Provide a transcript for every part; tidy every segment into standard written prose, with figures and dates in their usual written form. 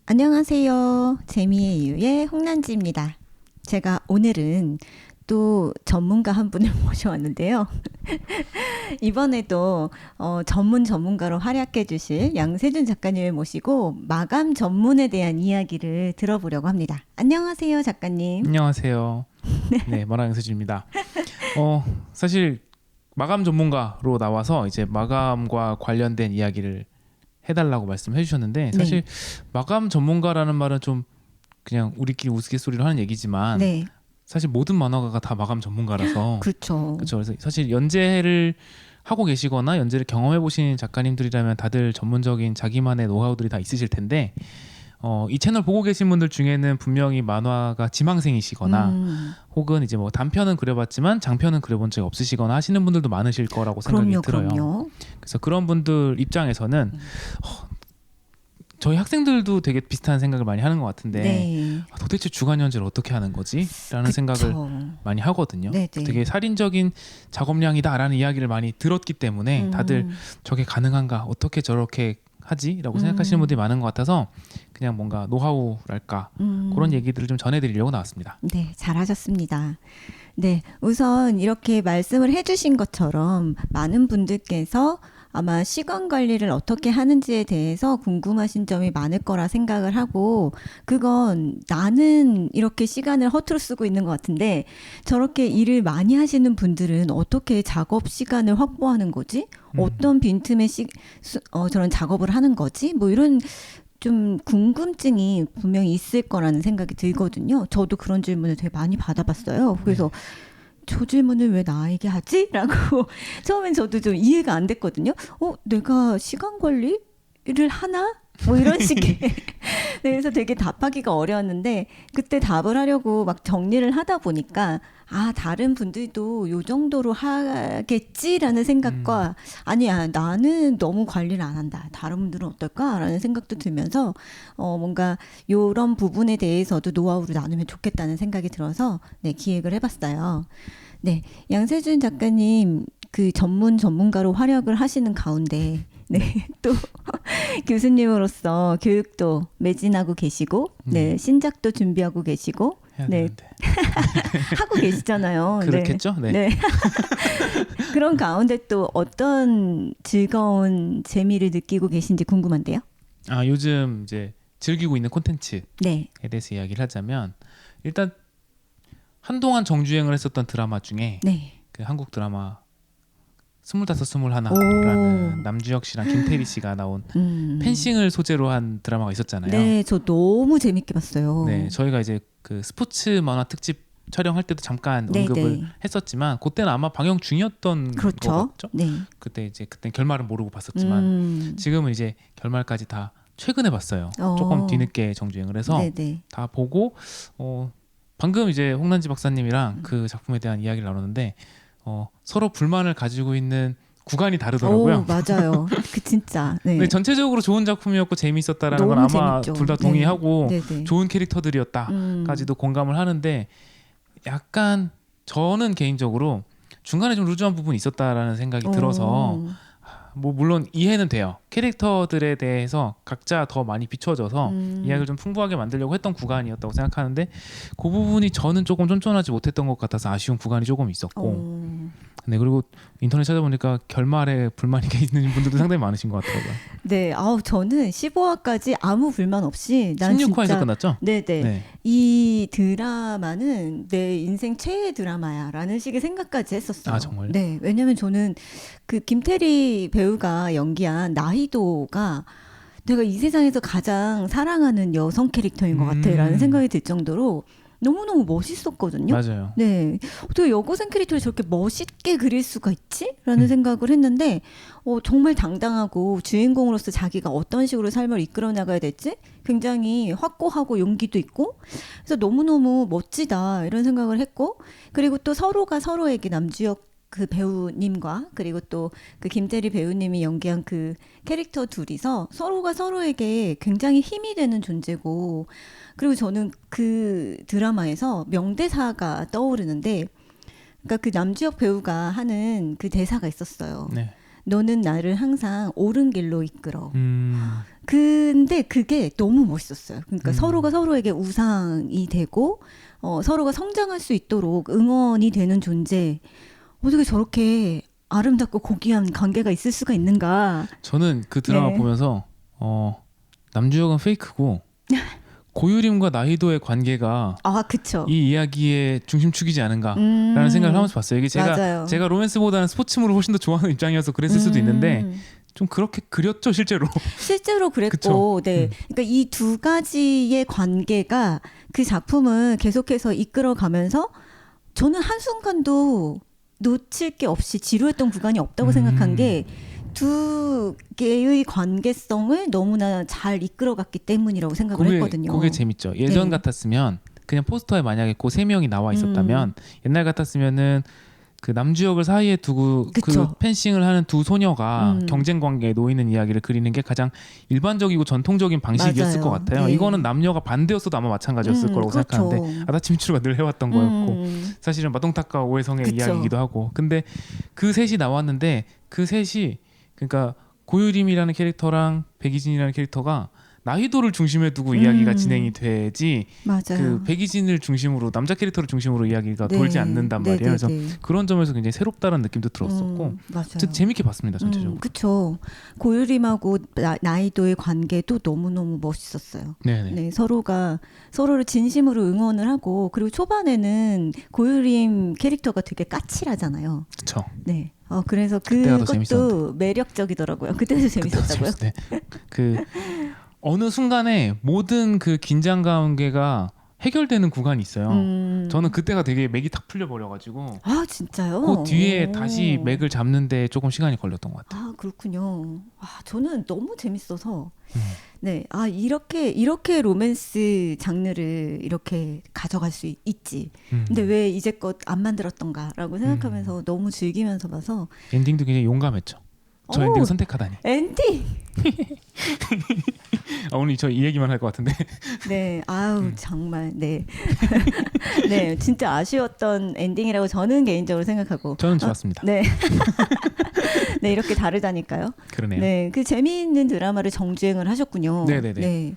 안녕하세요. 재미의 이유의 홍란지입니다. 제가 오늘은 또 전문가 한 분을 모셔왔는데요. 이번에도 전문가로 활약해 주실 양세준 작가님을 모시고 마감 전문에 대한 이야기를 들어보려고 합니다. 안녕하세요, 작가님. 안녕하세요. 네, 마랑 양세준입니다. 사실 마감 전문가로 나와서 이제 마감과 관련된 이야기를 해달라고 말씀해 주셨는데 사실 마감 전문가라는 말은 좀 그냥 우리끼리 우스갯소리로 하는 얘기지만 네, 사실 모든 만화가가 다 마감 전문가라서 그렇죠. 그렇죠. 그래서 사실 연재를 하고 계시거나 연재를 경험해 보신 작가님들이라면 다들 전문적인 자기만의 노하우들이 다 있으실 텐데 이 채널 보고 계신 분들 중에는 분명히 만화가 지망생이시거나 혹은 이제 뭐 단편은 그려봤지만 장편은 그려본 적이 없으시거나 하시는 분들도 많으실 거라고 생각이 들어요. 그럼요. 그래서 그런 분들 입장에서는 저희 학생들도 되게 비슷한 생각을 많이 하는 것 같은데 네, 도대체 주간 연재를 어떻게 하는 거지? 라는 생각을 그쵸. 많이 하거든요. 네네. 되게 살인적인 작업량이다라는 이야기를 많이 들었기 때문에 다들 저게 가능한가? 어떻게 저렇게 하지? 라고 생각하시는 분들이 많은 것 같아서 그냥 뭔가 노하우랄까 그런 얘기들을 좀 전해드리려고 나왔습니다. 네, 잘하셨습니다. 네, 우선 이렇게 말씀을 해주신 것처럼 많은 분들께서 아마 시간 관리를 어떻게 하는지에 대해서 궁금하신 점이 많을 거라 생각을 하고, 그건 나는 이렇게 시간을 허투루 쓰고 있는 것 같은데, 저렇게 일을 많이 하시는 분들은 어떻게 작업 시간을 확보하는 거지? 어떤 빈틈에 저런 작업을 하는 거지? 뭐 이런 좀 궁금증이 분명히 있을 거라는 생각이 들거든요. 저도 그런 질문을 되게 많이 받아봤어요. 그래서 저 질문을 왜 나에게 하지? 라고 처음엔 저도 좀 이해가 안 됐거든요. 내가 시간 관리를 하나? 뭐 이런 식의. 네, 그래서 되게 답하기가 어려웠는데 그때 답을 하려고 막 정리를 하다 보니까 다른 분들도 요 정도로 하겠지라는 생각과 아니야, 나는 너무 관리를 안 한다. 다른 분들은 어떨까라는 생각도 들면서 뭔가 요런 부분에 대해서도 노하우를 나누면 좋겠다는 생각이 들어서 네, 기획을 해봤어요. 네, 양세준 작가님 그 전문가로 활약을 하시는 가운데 네, 또 교수님으로서 교육도 매진하고 계시고, 네, 신작도 준비하고 계시고, 해야 네, 되는데. 하고 계시잖아요. 그렇겠죠? 네. 네. 그런 가운데 또 어떤 즐거운 재미를 느끼고 계신지 궁금한데요. 요즘 이제 즐기고 있는 콘텐츠에 네. 대해서 이야기를 하자면 일단 한동안 정주행을 했었던 드라마 중에 네. 그 한국 드라마 25, 오. 21라는 남주혁 씨랑 김태리 씨가 나온 펜싱을 소재로 한 드라마가 있었잖아요. 네, 저 너무 재밌게 봤어요. 네, 저희가 이제 그 스포츠 만화 특집 촬영할 때도 잠깐 네, 언급을 네. 했었지만 그때는 아마 방영 중이었던 그렇죠. 거 같죠? 네. 그때 결말은 모르고 봤었지만 지금은 이제 결말까지 다 최근에 봤어요. 조금 뒤늦게 정주행을 해서 네네. 다 보고 방금 이제 홍란지 박사님이랑 그 작품에 대한 이야기를 나눴는데 서로 불만을 가지고 있는 구간이 다르더라고요. 맞아요. 그 진짜. 네. 근데 전체적으로 좋은 작품이었고 재미있었다라는 건 너무 아마 재밌죠. 둘 다 동의하고 네. 네네. 좋은 캐릭터들이었다까지도 공감을 하는데 약간 저는 개인적으로 중간에 좀 루즈한 부분이 있었다라는 생각이 들어서 뭐 물론 이해는 돼요. 캐릭터들에 대해서 각자 더 많이 비춰져서 이야기를 좀 풍부하게 만들려고 했던 구간이었다고 생각하는데 그 부분이 저는 조금 쫀쫀하지 못했던 것 같아서 아쉬운 구간이 조금 있었고 네, 그리고 인터넷 찾아보니까 결말에 불만이 있는 분들도 상당히 많으신 것 같더라고요. 네, 저는 15화까지 아무 불만 없이 난 16화에서 진짜 끝났죠? 네네. 네. 이 드라마는 내 인생 최애 드라마야라는 식의 생각까지 했었어요. 아, 정말요? 네, 왜냐면 저는 그 김태리 배우가 연기한 나희도가 내가 이 세상에서 가장 사랑하는 여성 캐릭터인 것 같아라는 생각이 들 정도로 너무너무 멋있었거든요. 맞아요. 네. 어떻게 여고생 캐릭터를 저렇게 멋있게 그릴 수가 있지? 라는 생각을 했는데, 정말 당당하고 주인공으로서 자기가 어떤 식으로 삶을 이끌어 나가야 될지 굉장히 확고하고 용기도 있고, 그래서 너무너무 멋지다, 이런 생각을 했고, 그리고 또 서로가 서로에게 남주혁 그 배우님과 그리고 또 그 김태리 배우님이 연기한 그 캐릭터 둘이서 서로가 서로에게 굉장히 힘이 되는 존재고, 그리고 저는 그 드라마에서 명대사가 떠오르는데, 그러니까 그 남주혁 배우가 하는 그 대사가 있었어요. 네. 너는 나를 항상 옳은 길로 이끌어. 음. 근데 그게 너무 멋있었어요. 그러니까 서로가 서로에게 우상이 되고 서로가 성장할 수 있도록 응원이 되는 존재. 어떻게 저렇게 아름답고 고귀한 관계가 있을 수가 있는가? 저는 그 드라마 네. 보면서 남주혁은 페이크고 고유림과 나희도의 관계가 아, 그쵸. 이 이야기의 중심축이지 않은가라는 생각을 하면서 봤어요. 이게 맞아요. 제가 로맨스보다는 스포츠물을 훨씬 더 좋아하는 입장이어서 그랬을 수도 있는데 좀 그렇게 그렸죠 실제로. 실제로 그랬고, 그쵸? 네. 그러니까 이 두 가지의 관계가 그 작품을 계속해서 이끌어가면서 저는 한순간도 놓칠 게 없이 지루했던 구간이 없다고 생각한 게 두 개의 관계성을 너무나 잘 이끌어갔기 때문이라고 생각을 했거든요. 그게 재밌죠. 예전 네. 같았으면 그냥 포스터에 만약에 그 세 명이 나와 있었다면 옛날 같았으면은 그 남주역을 사이에 두고 그쵸. 그 펜싱을 하는 두 소녀가 경쟁 관계에 놓이는 이야기를 그리는 게 가장 일반적이고 전통적인 방식이었을 맞아요. 것 같아요. 네. 이거는 남녀가 반대였어도 아마 마찬가지였을 거라고 그렇죠. 생각하는데 아다치미츠루가 늘 해왔던 거였고 사실은 마동타카 오해성의 그쵸. 이야기이기도 하고 근데 그 셋이 나왔는데 그 셋이 그러니까 고유림이라는 캐릭터랑 백이진이라는 캐릭터가 나희도를 중심에 두고 이야기가 진행이 되지 맞아요. 그 백이진을 중심으로 남자 캐릭터를 중심으로 이야기가 네. 돌지 않는단 네, 말이에요. 네, 그래서 네. 그런 점에서 굉장히 새롭다는 느낌도 들었었고 맞아요. 재밌게 봤습니다 전체적으로. 그쵸. 고유림하고 나이도의 관계도 너무너무 멋있었어요. 네네. 네, 서로가 서로를 진심으로 응원을 하고 그리고 초반에는 고유림 캐릭터가 되게 까칠하잖아요. 그렇죠. 네. 그래서 그때가 더 그것도 재밌었는데. 매력적이더라고요. 그때도 재밌었다고요? 그 어느 순간에 모든 그 긴장 관계가 해결되는 구간이 있어요. 저는 그때가 되게 맥이 탁 풀려 버려가지고 아, 진짜요? 그 뒤에 오. 다시 맥을 잡는데 조금 시간이 걸렸던 것 같아요. 아, 그렇군요. 저는 너무 재밌어서 네, 이렇게 로맨스 장르를 이렇게 가져갈 수 있지. 근데 왜 이제껏 안 만들었던가라고 생각하면서 너무 즐기면서 봐서 엔딩도 굉장히 용감했죠. 저 오. 엔딩 선택하다니. 엔딩. 오늘 저 이 얘기만 할 것 같은데. 네, 아우 정말 네, 네, 진짜 아쉬웠던 엔딩이라고 저는 개인적으로 생각하고. 저는 좋았습니다. 네, 네 이렇게 다르다니까요. 그러네요. 네, 그 재미있는 드라마를 정주행을 하셨군요. 네네네. 네.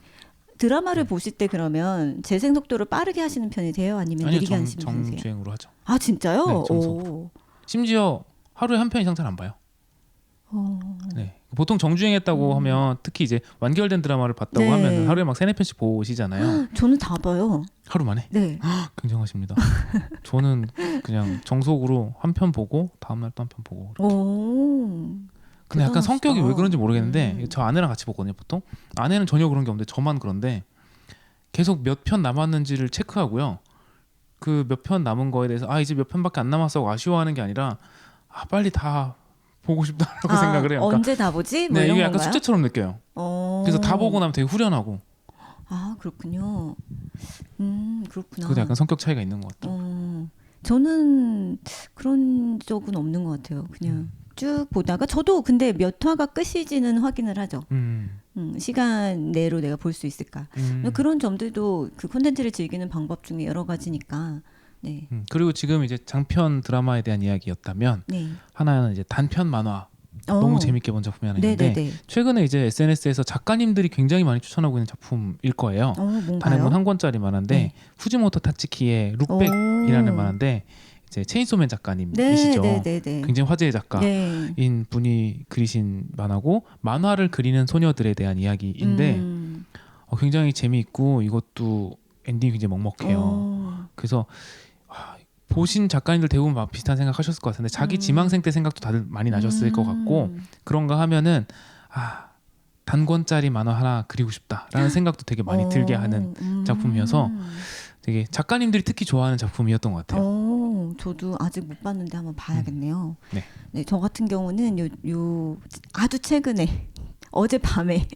드라마를 보실 때 그러면 재생 속도를 빠르게 하시는 편이세요? 아니면 아니요, 느리게 하시는 편이세요? 정주행으로 하죠. 아, 진짜요? 네, 정석으로. 심지어 하루에 한 편 이상 잘 안 봐요. 네. 보통 정주행했다고 하면 특히 이제 완결된 드라마를 봤다고 네. 하면 하루에 막 3-4편씩 보시잖아요. 저는 다 봐요. 하루 만에? 네. 굉장하십니다. 저는 그냥 정석으로 한 편 보고 다음 날 또 한 편 보고. 오. 근데 약간 대단하시다. 성격이 왜 그런지 모르겠는데 저 아내랑 같이 보거든요 보통. 아내는 전혀 그런 게 없는데 저만 그런데 계속 몇 편 남았는지를 체크하고요. 그 몇 편 남은 거에 대해서 이제 몇 편밖에 안 남았어 아쉬워하는 게 아니라 빨리 다 보고 싶다라고 생각을 해요. 그러니까 언제 다 보지? 뭐 네, 이런 이게 약간 건가요? 숙제처럼 느껴요. 그래서 다 보고 나면 되게 후련하고. 아, 그렇군요. 그렇구나. 그것도 약간 성격 차이가 있는 것 같아요. 저는 그런 적은 없는 것 같아요. 그냥 쭉 보다가 저도 근데 몇 화가 끝이지는 확인을 하죠. 시간 내로 내가 볼 수 있을까. 그런 점들도 그 콘텐츠를 즐기는 방법 중에 여러 가지니까. 네. 그리고 지금 이제 장편 드라마에 대한 이야기였다면 네. 하나는 이제 단편 만화 너무 재밌게 본 작품이 하나 있는데 네네네. 최근에 이제 SNS에서 작가님들이 굉장히 많이 추천하고 있는 작품일 거예요. 뭔가요? 단행본 한 권짜리 만화인데 네. 후지모토 타츠키의 룩백이라는 만화인데 이제 체인소맨 작가님이시죠. 네네네. 굉장히 화제의 작가인 네. 분이 그리신 만화고 만화를 그리는 소녀들에 대한 이야기인데 굉장히 재미있고 이것도 엔딩이 굉장히 먹먹해요. 그래서 보신 작가님들 대부분 비슷한 생각하셨을 것 같은데 자기 지망생 때 생각도 다들 많이 나셨을 것 같고 그런가 하면은 단권짜리 만화 하나 그리고 싶다라는 생각도 되게 많이 들게 하는 작품이어서 되게 작가님들이 특히 좋아하는 작품이었던 것 같아요. 저도 아직 못 봤는데 한번 봐야겠네요. 네. 네, 저 같은 경우는 요 아주 최근에 어젯밤에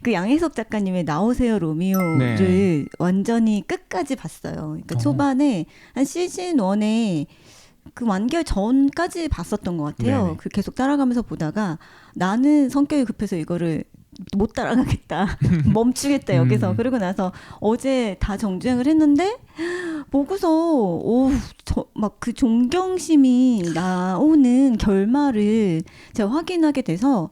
그 양혜석 작가님의 나오세요 로미오를 네. 완전히 끝까지 봤어요. 그러니까 초반에 한 시즌 1에 그 완결 전까지 봤었던 것 같아요. 네네. 그 계속 따라가면서 보다가 나는 성격이 급해서 이거를 못 따라가겠다. 멈추겠다 여기서. 그러고 나서 어제 다 정주행을 했는데 보고서 막 그 존경심이 나오는 결말을 제가 확인하게 돼서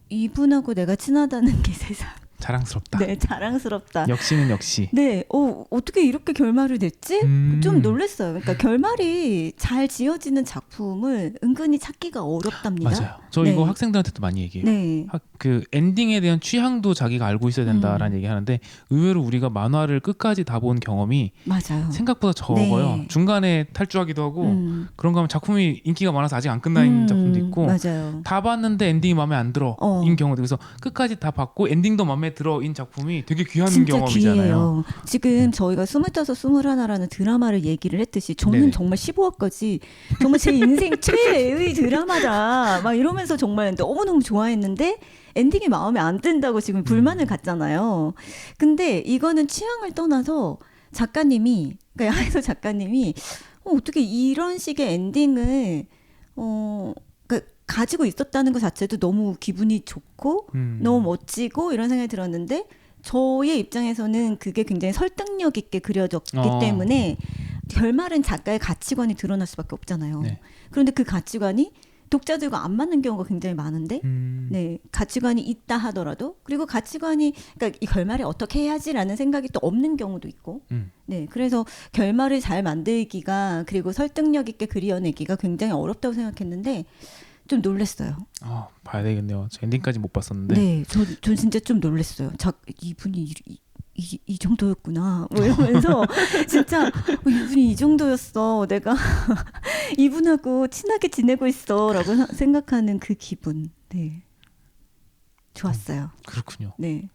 이분하고 내가 친하다는 게 세상. 자랑스럽다. 네, 자랑스럽다. 역시는 역시. 네, 어떻게 이렇게 결말을 냈지? 좀 놀랐어요. 그러니까 결말이 잘 지어지는 작품을 은근히 찾기가 어렵답니다. 맞아요. 저 네. 이거 학생들한테도 많이 얘기해요. 네. 그 엔딩에 대한 취향도 자기가 알고 있어야 된다라는 얘기 하는데 의외로 우리가 만화를 끝까지 다 본 경험이 맞아요. 생각보다 적어요. 네. 중간에 탈주하기도 하고 그런 거 하면 작품이 인기가 많아서 아직 안 끝난 작품도 있고 맞아요. 다 봤는데 엔딩이 마음에 안 들어인 경우도 그래서 끝까지 다 봤고 엔딩도 마음에 들어인 작품이 되게 귀한 진짜 경험이잖아요. 귀해요. 지금 저희가 25, 21라는 드라마를 얘기를 했듯이 저는 네네. 정말 15화까지 정말 제 인생 최애의 드라마다 막 이러면서 정말 너무너무 좋아했는데 엔딩이 마음에 안 든다고 지금 불만을 갖잖아요. 근데 이거는 취향을 떠나서 작가님이 그러니까 야에서 작가님이 어떻게 이런 식의 엔딩을 그러니까 가지고 있었다는 것 자체도 너무 기분이 좋고 너무 멋지고 이런 생각이 들었는데 저의 입장에서는 그게 굉장히 설득력 있게 그려졌기 때문에 결말은 작가의 가치관이 드러날 수밖에 없잖아요. 네. 그런데 그 가치관이 독자들과 안 맞는 경우가 굉장히 많은데 네, 가치관이 있다 하더라도 그리고 가치관이 그러니까 이 결말을 어떻게 해야지라는 생각이 또 없는 경우도 있고 네, 그래서 결말을 잘 만들기가 그리고 설득력 있게 그려내기가 굉장히 어렵다고 생각했는데 좀 놀랐어요. 봐야 되겠네요. 저 엔딩까지 못 봤었는데. 네, 저 진짜 좀 놀랐어요. 이분이 이 정도였구나. 뭐 이러면서 진짜 이분이 이 정도였어. 내가 이분하고 친하게 지내고 있어라고 생각하는 그 기분. 네, 좋았어요. 그렇군요. 네.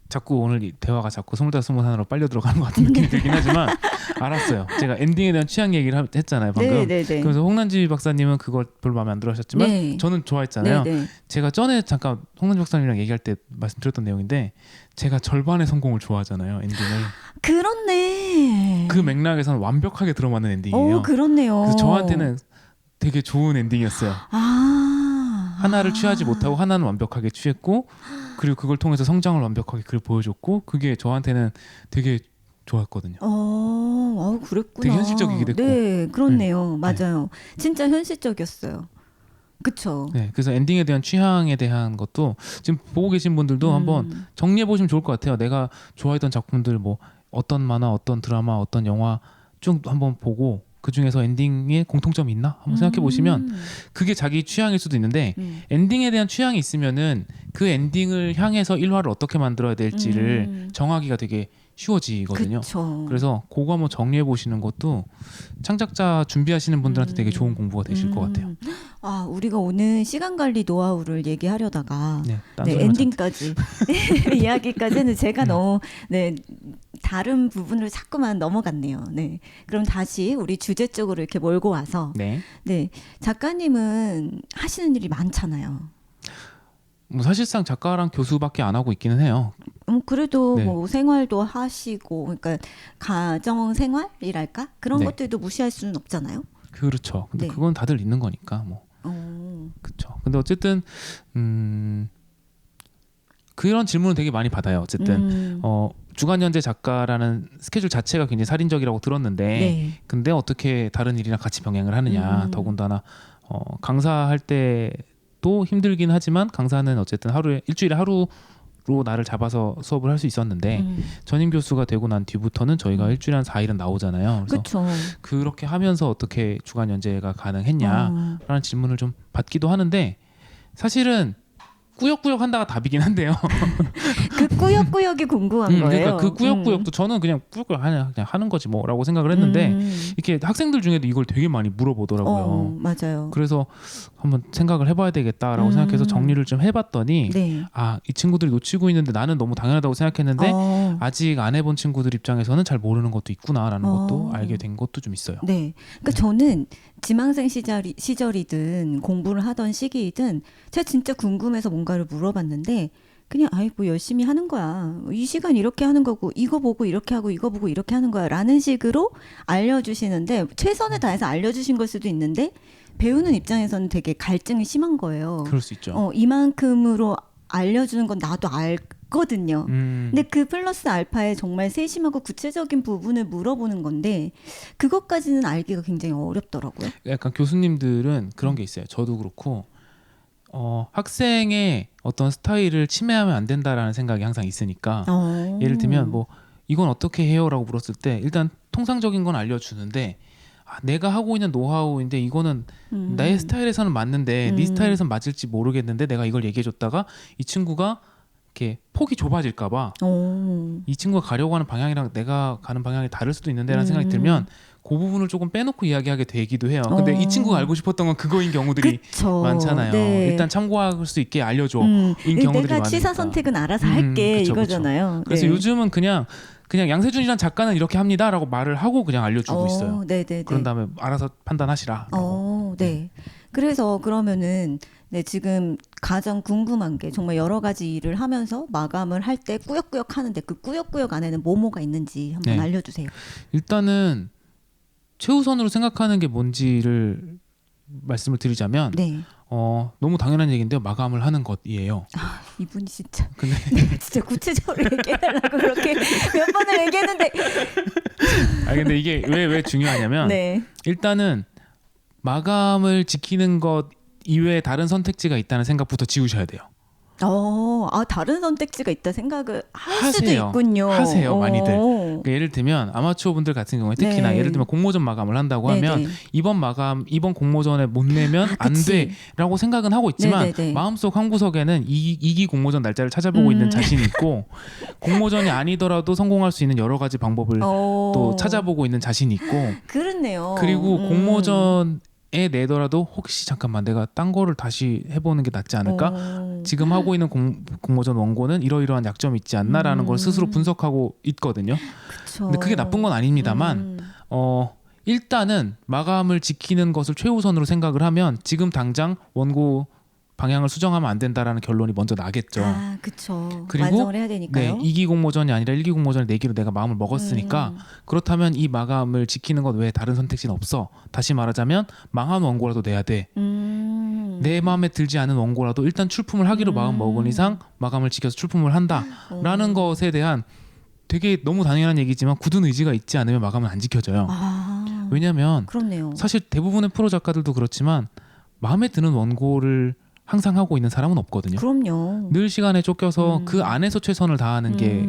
자꾸 오늘 이 대화가 자꾸 25, 21으로 빨려 들어가는 것 같은 느낌이 들긴 하지만 알았어요. 제가 엔딩에 대한 취향 얘기를 했잖아요 방금. 네. 그래서 홍남지 박사님은 그걸 별로 마음에 안 들어 하셨지만 네. 저는 좋아했잖아요. 네. 제가 전에 잠깐 홍남지 박사님이랑 얘기할 때 말씀드렸던 내용인데 제가 절반의 성공을 좋아하잖아요. 엔딩을. 그렇네. 그 맥락에서는 완벽하게 들어맞는 엔딩이에요. 그렇네요. 그래서 저한테는 되게 좋은 엔딩이었어요. 하나를 취하지 못하고 하나는 완벽하게 취했고 그리고 그걸 통해서 성장을 완벽하게 그걸 보여줬고 그게 저한테는 되게 좋았거든요. 그랬구나. 되게 현실적이기도 했고. 네, 그렇네요. 맞아요. 진짜 현실적이었어요. 그쵸. 네, 그래서 엔딩에 대한 취향에 대한 것도 지금 보고 계신 분들도 한번 정리해 보시면 좋을 것 같아요. 내가 좋아했던 작품들 뭐 어떤 만화, 어떤 드라마, 어떤 영화 쭉 한번 보고 그 중에서 엔딩에 공통점이 있나 한번 생각해 보시면 그게 자기 취향일 수도 있는데 엔딩에 대한 취향이 있으면은 그 엔딩을 향해서 일화를 어떻게 만들어야 될지를 정하기가 되게 쉬워지거든요. 그쵸. 그래서 그거 한번 정리해 보시는 것도 창작자 준비하시는 분들한테 되게 좋은 공부가 되실 것 같아요. 우리가 오늘 시간 관리 노하우를 얘기하려다가 네, 엔딩까지 이야기까지는 제가 너무 다른 부분을 자꾸만 넘어갔네요. 네, 그럼 다시 우리 주제 쪽으로 이렇게 몰고 와서 네. 작가님은 하시는 일이 많잖아요. 뭐 사실상 작가랑 교수밖에 안 하고 있기는 해요. 그래도 네. 뭐 생활도 하시고, 그러니까 가정 생활이랄까 그런 네. 것들도 무시할 수는 없잖아요. 그렇죠. 근데 네. 그건 다들 있는 거니까 뭐. 그렇죠. 근데 어쨌든 그런 질문을 되게 많이 받아요. 어쨌든 주간연재 작가라는 스케줄 자체가 굉장히 살인적이라고 들었는데, 근데 어떻게 다른 일이랑 같이 병행을 하느냐. 더군다나 강사할 때도 힘들긴 하지만 강사는 어쨌든 일주일에 하루로 나를 잡아서 수업을 할 수 있었는데 전임 교수가 되고 난 뒤부터는 저희가 일주일에 한 4일은 나오잖아요. 그래서 그렇죠. 그렇게 하면서 어떻게 주간 연재가 가능했냐라는 질문을 좀 받기도 하는데 사실은 꾸역꾸역 한다가 답이긴 한데요. 그 꾸역꾸역이 궁금한 거예요. 그러니까 그 꾸역꾸역도 저는 그냥 꾸역꾸역 그냥 하는 거지 뭐라고 생각을 했는데 이렇게 학생들 중에도 이걸 되게 많이 물어보더라고요. 맞아요. 그래서 한번 생각을 해봐야 되겠다라고 생각해서 정리를 좀 해봤더니 이 친구들이 놓치고 있는데 나는 너무 당연하다고 생각했는데 아직 안 해본 친구들 입장에서는 잘 모르는 것도 있구나라는 것도 알게 된 것도 좀 있어요. 네, 그러니까 저는 지망생 시절이든 공부를 하던 시기이든 제가 진짜 궁금해서 뭔가를 물어봤는데 그냥 뭐 열심히 하는 거야. 이 시간 이렇게 하는 거고 이거 보고 이렇게 하고 이거 보고 이렇게 하는 거야 라는 식으로 알려주시는데 최선을 다해서 알려주신 걸 수도 있는데 배우는 입장에서는 되게 갈증이 심한 거예요. 그럴 수 있죠. 이만큼으로 알려주는 건 나도 있거든요. 근데 그 플러스 알파에 정말 세심하고 구체적인 부분을 물어보는 건데 그것까지는 알기가 굉장히 어렵더라고요. 약간 교수님들은 그런 게 있어요. 저도 그렇고 학생의 어떤 스타일을 침해하면 안 된다라는 생각이 항상 있으니까 예를 들면 뭐 이건 어떻게 해요라고 물었을 때 일단 통상적인 건 알려주는데 내가 하고 있는 노하우인데 이거는 나의 스타일에서는 맞는데 네 스타일에서는 맞을지 모르겠는데 내가 이걸 얘기해줬다가 이 친구가 이렇게 폭이 좁아질까봐 이 친구가 가려고 하는 방향이랑 내가 가는 방향이 다를 수도 있는데라는 생각이 들면 그 부분을 조금 빼놓고 이야기하게 되기도 해요. 근데 이 친구가 알고 싶었던 건 그거인 경우들이 그쵸. 많잖아요. 네. 일단 참고할 수 있게 알려줘. 인 경우들이 내가 많으니까. 취사 선택은 알아서 할게 그쵸, 이거잖아요. 그래서 네. 요즘은 그냥 양세준이란 작가는 이렇게 합니다라고 말을 하고 그냥 알려주고 있어요. 네네네. 그런 다음에 알아서 판단하시라. 네. 그래서 그러면은 네, 지금 가장 궁금한 게 정말 여러 가지 일을 하면서 마감을 할 때 꾸역꾸역 하는데 그 꾸역꾸역 안에는 뭐가 있는지 한번 네. 알려주세요. 일단은 최우선으로 생각하는 게 뭔지를 말씀을 드리자면 네. 너무 당연한 얘기인데요. 마감을 하는 것이에요. 이분이 진짜 근데 내가 진짜 구체적으로 얘기해달라고 그렇게 몇 번을 얘기했는데 근데 이게 왜 중요하냐면 네. 일단은 마감을 지키는 것 이외에 다른 선택지가 있다는 생각부터 지우셔야 돼요. 다른 선택지가 있다 생각을 할 수도 하세요. 있군요. 하세요, 많이들. 그러니까 예를 들면 아마추어 분들 같은 경우에 특히나 네. 예를 들면 공모전 마감을 한다고 하면 네네. 이번 공모전에 못 내면 안 그치. 돼라고 생각은 하고 있지만 네네네. 마음속 한 구석에는 이기 공모전 날짜를 찾아보고 있는 자신이 있고 공모전이 아니더라도 성공할 수 있는 여러 가지 방법을 또 찾아보고 있는 자신이 있고 그렇네요. 그리고 공모전에 내더라도 혹시 잠깐만 내가 딴 거를 다시 해보는 게 낫지 않을까? 지금 하고 있는 공모전 원고는 이러이러한 약점이 있지 않나라는 걸 스스로 분석하고 있거든요. 그쵸. 근데 그게 나쁜 건 아닙니다만 일단은 마감을 지키는 것을 최우선으로 생각을 하면 지금 당장 원고 방향을 수정하면 안 된다라는 결론이 먼저 나겠죠. 그쵸. 그리고 완성을 해야 되니까요. 네, 2기 공모전이 아니라 1기 공모전을 내기로 내가 마음을 먹었으니까 그렇다면 이 마감을 지키는 것 외에 다른 선택지는 없어. 다시 말하자면 망한 원고라도 내야 돼. 내 마음에 들지 않은 원고라도 일단 출품을 하기로 마음 먹은 이상 마감을 지켜서 출품을 한다라는 것에 대한 되게 너무 당연한 얘기지만 굳은 의지가 있지 않으면 마감은 안 지켜져요. 왜냐하면 그렇네요. 사실 대부분의 프로 작가들도 그렇지만 마음에 드는 원고를 항상 하고 있는 사람은 없거든요. 그럼요. 늘 시간에 쫓겨서 그 안에서 최선을 다하는 게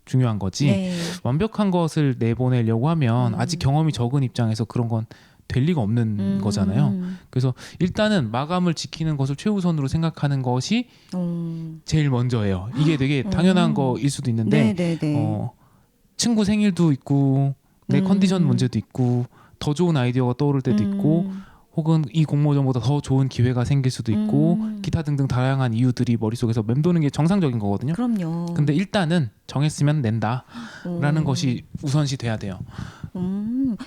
중요한 거지. 네. 완벽한 것을 내보내려고 하면 아직 경험이 적은 입장에서 그런 건 될 리가 없는 거잖아요. 그래서 일단은 마감을 지키는 것을 최우선으로 생각하는 것이 제일 먼저예요. 이게 되게 당연한 거일 수도 있는데 친구 생일도 있고 내 컨디션 문제도 있고 더 좋은 아이디어가 떠오를 때도 있고 혹은 이 공모전보다 더 좋은 기회가 생길 수도 있고 기타 등등 다양한 이유들이 머릿속에서 맴도는 게 정상적인 거거든요. 그럼요. 근데 일단은 정했으면 낸다라는 것이 우선시 돼야 돼요.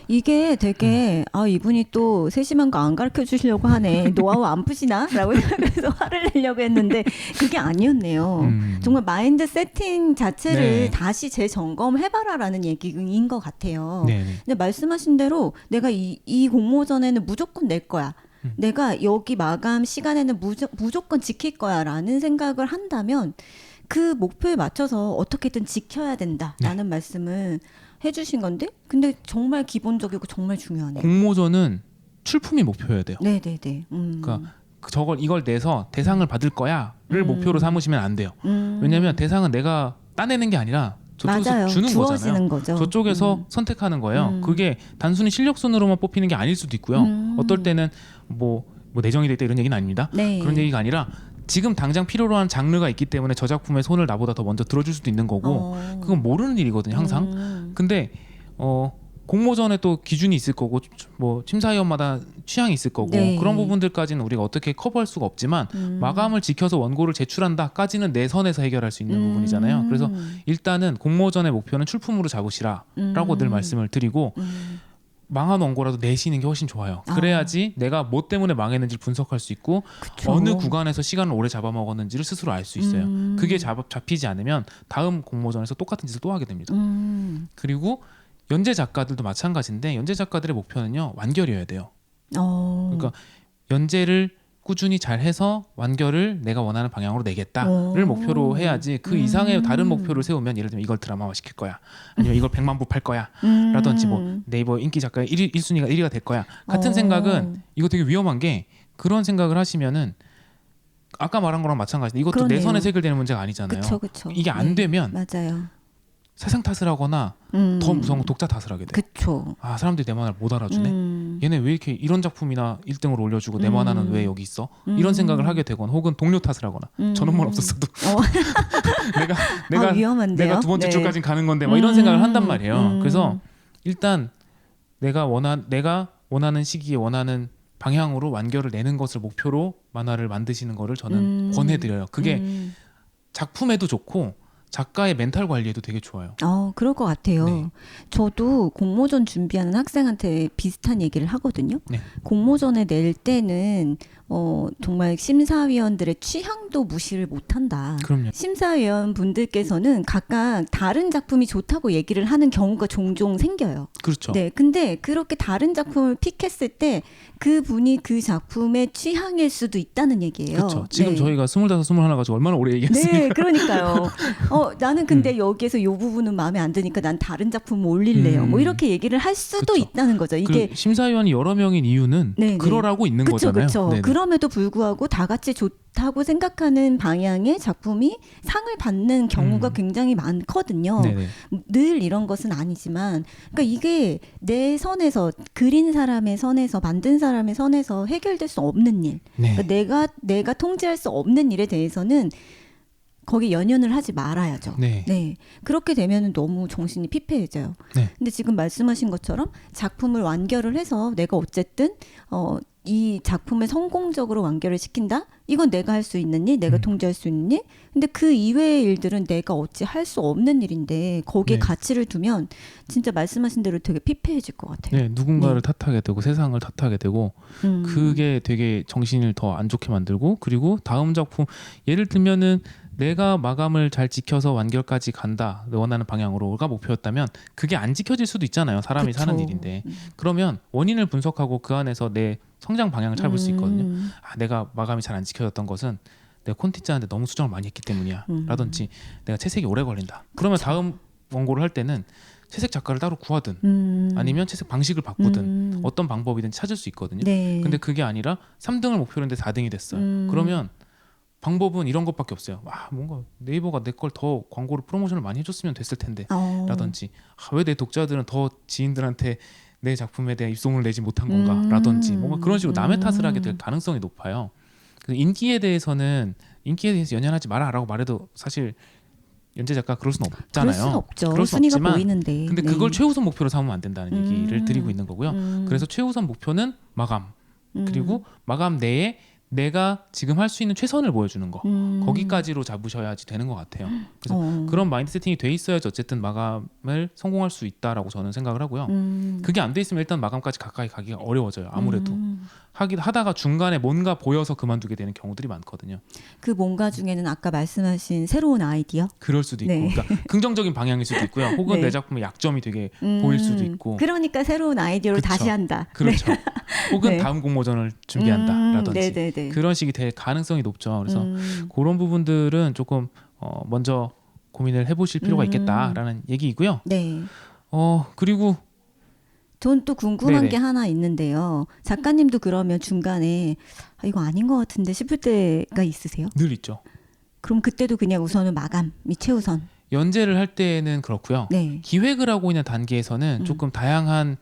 이게 되게 이분이 또 세심한 거 안 가르쳐 주시려고 하네. 노하우 안 푸시나? 라고 생각해서 화를 내려고 했는데 그게 아니었네요. 정말 마인드 세팅 자체를 네. 다시 재점검해봐라 라는 얘기인 것 같아요. 네네. 근데 말씀하신 대로 내가 이 공모전에는 무조건 낼 거야. 내가 여기 마감 시간에는 무조건 지킬 거야 라는 생각을 한다면 그 목표에 맞춰서 어떻게든 지켜야 된다라는 말씀을 해주신 건데 근데 정말 기본적이고 정말 중요하네요. 공모전은 출품이 목표여야 돼요. 네네네. 그러니까 이걸 내서 대상을 받을 거야를 목표로 삼으시면 안 돼요. 왜냐하면 대상은 내가 따내는 게 아니라 저쪽에서 맞아요. 주는 주어지는 거잖아요. 거죠. 저쪽에서 선택하는 거예요. 그게 단순히 실력순으로만 뽑히는 게 아닐 수도 있고요. 어떨 때는 뭐 내정이 돼 있다 이런 얘기는 아닙니다. 네. 그런 얘기가 아니라 지금 당장 필요로 하는 장르가 있기 때문에 저 작품의 손을 나보다 더 먼저 들어줄 수도 있는 거고 그건 모르는 일이거든요. 항상. 근데 공모전에 또 기준이 있을 거고 뭐 심사위원마다 취향이 있을 거고 네. 그런 부분들까지는 우리가 어떻게 커버할 수가 없지만 마감을 지켜서 원고를 제출한다까지는 내 선에서 해결할 수 있는 부분이잖아요. 그래서 일단은 공모전의 목표는 출품으로 잡으시라라고 늘 말씀을 드리고 망한 원고라도 내시는 게 훨씬 좋아요. 그래야지 내가 뭐 때문에 망했는지 분석할 수 있고 그쵸. 어느 구간에서 시간을 오래 잡아먹었는지를 스스로 알 수 있어요. 그게 잡히지 않으면 다음 공모전에서 똑같은 짓을 또 하게 됩니다. 그리고 연재 작가들도 마찬가지인데 연재 작가들의 목표는요 완결이어야 돼요. 그러니까 연재를 꾸준히 잘해서 완결을 내가 원하는 방향으로 내겠다를 오. 목표로 해야지 그 이상의 다른 목표를 세우면 예를 들면 이걸 드라마화 시킬 거야 아니면 이걸 100만 부 팔 거야 라든지 뭐 네이버 인기 작가의 1순위가 1위가 될 거야 같은 생각은 이거 되게 위험한 게 그런 생각을 하시면은 아까 말한 거랑 마찬가지인데 이것도 내 그러네요. 손에 해결되는 문제가 아니잖아요. 그쵸. 이게 안 되면 맞아요. 세상 탓을 하거나 더 무서운 건 독자 탓을 하게 돼. 그쵸. 아 사람들이 내 만화를 못 알아주네. 얘네 왜 이렇게 이런 작품이나 1등으로 올려주고 내 만화는 왜 여기 있어? 이런 생각을 하게 되건 혹은 동료 탓을 하거나 저놈만 없었어도 내가 위험한데요? 내가 두 번째 네. 줄까지 가는 건데 뭐 이런 생각을 한단 말이에요. 그래서 일단 내가 원하는 시기에 원하는 방향으로 완결을 내는 것을 목표로 만화를 만드시는 거를 저는 권해드려요. 그게 작품에도 좋고 작가의 멘탈 관리에도 되게 좋아요. 그럴 것 같아요. 네. 저도 공모전 준비하는 학생한테 비슷한 얘기를 하거든요. 네. 공모전에 낼 때는 정말 심사위원들의 취향도 무시를 못한다. 그럼요. 심사위원 분들께서는 각각 다른 작품이 좋다고 얘기를 하는 경우가 종종 생겨요. 그렇죠. 네, 근데 그렇게 다른 작품을 픽했을 때 그분이 그 작품의 취향일 수도 있다는 얘기예요. 그렇죠. 지금 네. 저희가 25, 21 가지고 얼마나 오래 얘기했습니까? 네, 그러니까요. 나는 근데 여기에서 이 부분은 마음에 안 드니까 난 다른 작품 올릴래요. 뭐 이렇게 얘기를 할 수도 그쵸. 있다는 거죠. 이게 그 심사위원이 여러 명인 이유는 네, 네. 그러라고 있는 그쵸, 거잖아요. 그쵸. 네네. 그럼에도 불구하고 다 같이 좋다고 생각하는 방향의 작품이 상을 받는 경우가 굉장히 많거든요. 네네. 늘 이런 것은 아니지만, 그러니까 이게 내 선에서 그린 사람의 선에서 만든 사람의 선에서 해결될 수 없는 일. 네. 그러니까 내가 통제할 수 없는 일에 대해서는 거기 연연을 하지 말아야죠. 네. 네. 그렇게 되면 너무 정신이 피폐해져요. 네. 근데 지금 말씀하신 것처럼 작품을 완결을 해서 내가 어쨌든 이 작품을 성공적으로 완결을 시킨다? 이건 내가 할 수 있는 일, 내가 통제할 수 있는 일. 근데 그 이외의 일들은 내가 어찌 할 수 없는 일인데 거기에 네. 가치를 두면 진짜 말씀하신 대로 되게 피폐해질 것 같아요. 네, 누군가를 탓하게 되고 세상을 탓하게 되고 그게 되게 정신을 더 안 좋게 만들고 그리고 다음 작품 예를 들면은 내가 마감을 잘 지켜서 완결까지 간다 원하는 방향으로가 목표였다면 그게 안 지켜질 수도 있잖아요. 사람이 그쵸. 사는 일인데 그러면 원인을 분석하고 그 안에서 내 성장 방향을 찾을 수 있거든요. 내가 마감이 잘 안 지켜졌던 것은 내가 콘텐츠 하는데 너무 수정을 많이 했기 때문이야 라든지 내가 채색이 오래 걸린다. 그러면 다음 원고를 할 때는 채색 작가를 따로 구하든 아니면 채색 방식을 바꾸든 어떤 방법이든 찾을 수 있거든요. 네. 근데 그게 아니라 3등을 목표로 했는데 4등이 됐어요. 그러면 방법은 이런 것밖에 없어요. 뭔가 네이버가 내 걸 더 광고를 프로모션을 많이 해줬으면 됐을 텐데 라든지 왜 내 독자들은 더 지인들한테 내 작품에 대한 입소문을 내지 못한 건가 라든지 뭔가 그런 식으로 남의 탓을 하게 될 가능성이 높아요. 그래서 인기에 대해서 연연하지 마라 라고 말해도 사실 연재 작가 그럴 수는 없잖아요. 그럴 수는 없죠. 그럴 수 순위가 없지만 보이는데. 근데 네. 그걸 최우선 목표로 삼으면 안 된다는 얘기를 드리고 있는 거고요. 그래서 최우선 목표는 마감 그리고 마감 내에 내가 지금 할 수 있는 최선을 보여주는 거 거기까지로 잡으셔야지 되는 것 같아요. 그래서 그런 마인드 세팅이 돼 있어야지 어쨌든 마감을 성공할 수 있다라고 저는 생각을 하고요. 그게 안 돼 있으면 일단 마감까지 가까이 가기가 어려워져요. 아무래도 하다가 중간에 뭔가 보여서 그만두게 되는 경우들이 많거든요. 그 뭔가 중에는 아까 말씀하신 새로운 아이디어. 그럴 수도 있고, 네. 그러니까 긍정적인 방향일 수도 있고요. 혹은 네. 내 작품의 약점이 되게 보일 수도 있고. 그러니까 새로운 아이디어를 그쵸. 다시 한다. 그렇죠. 혹은 네. 다음 공모전을 준비한다라든지 네네네. 그런 식이 될 가능성이 높죠. 그래서 그런 부분들은 조금 먼저 고민을 해보실 필요가 있겠다라는 얘기이고요. 네. 그리고 전 또 궁금한 네네. 게 하나 있는데요. 작가님도 그러면 중간에 이거 아닌 것 같은데 싶을 때가 있으세요? 늘 있죠. 그럼 그때도 그냥 우선은 마감이 최우선. 연재를 할 때는 그렇고요. 네. 기획을 하고 있는 단계에서는 조금 다양한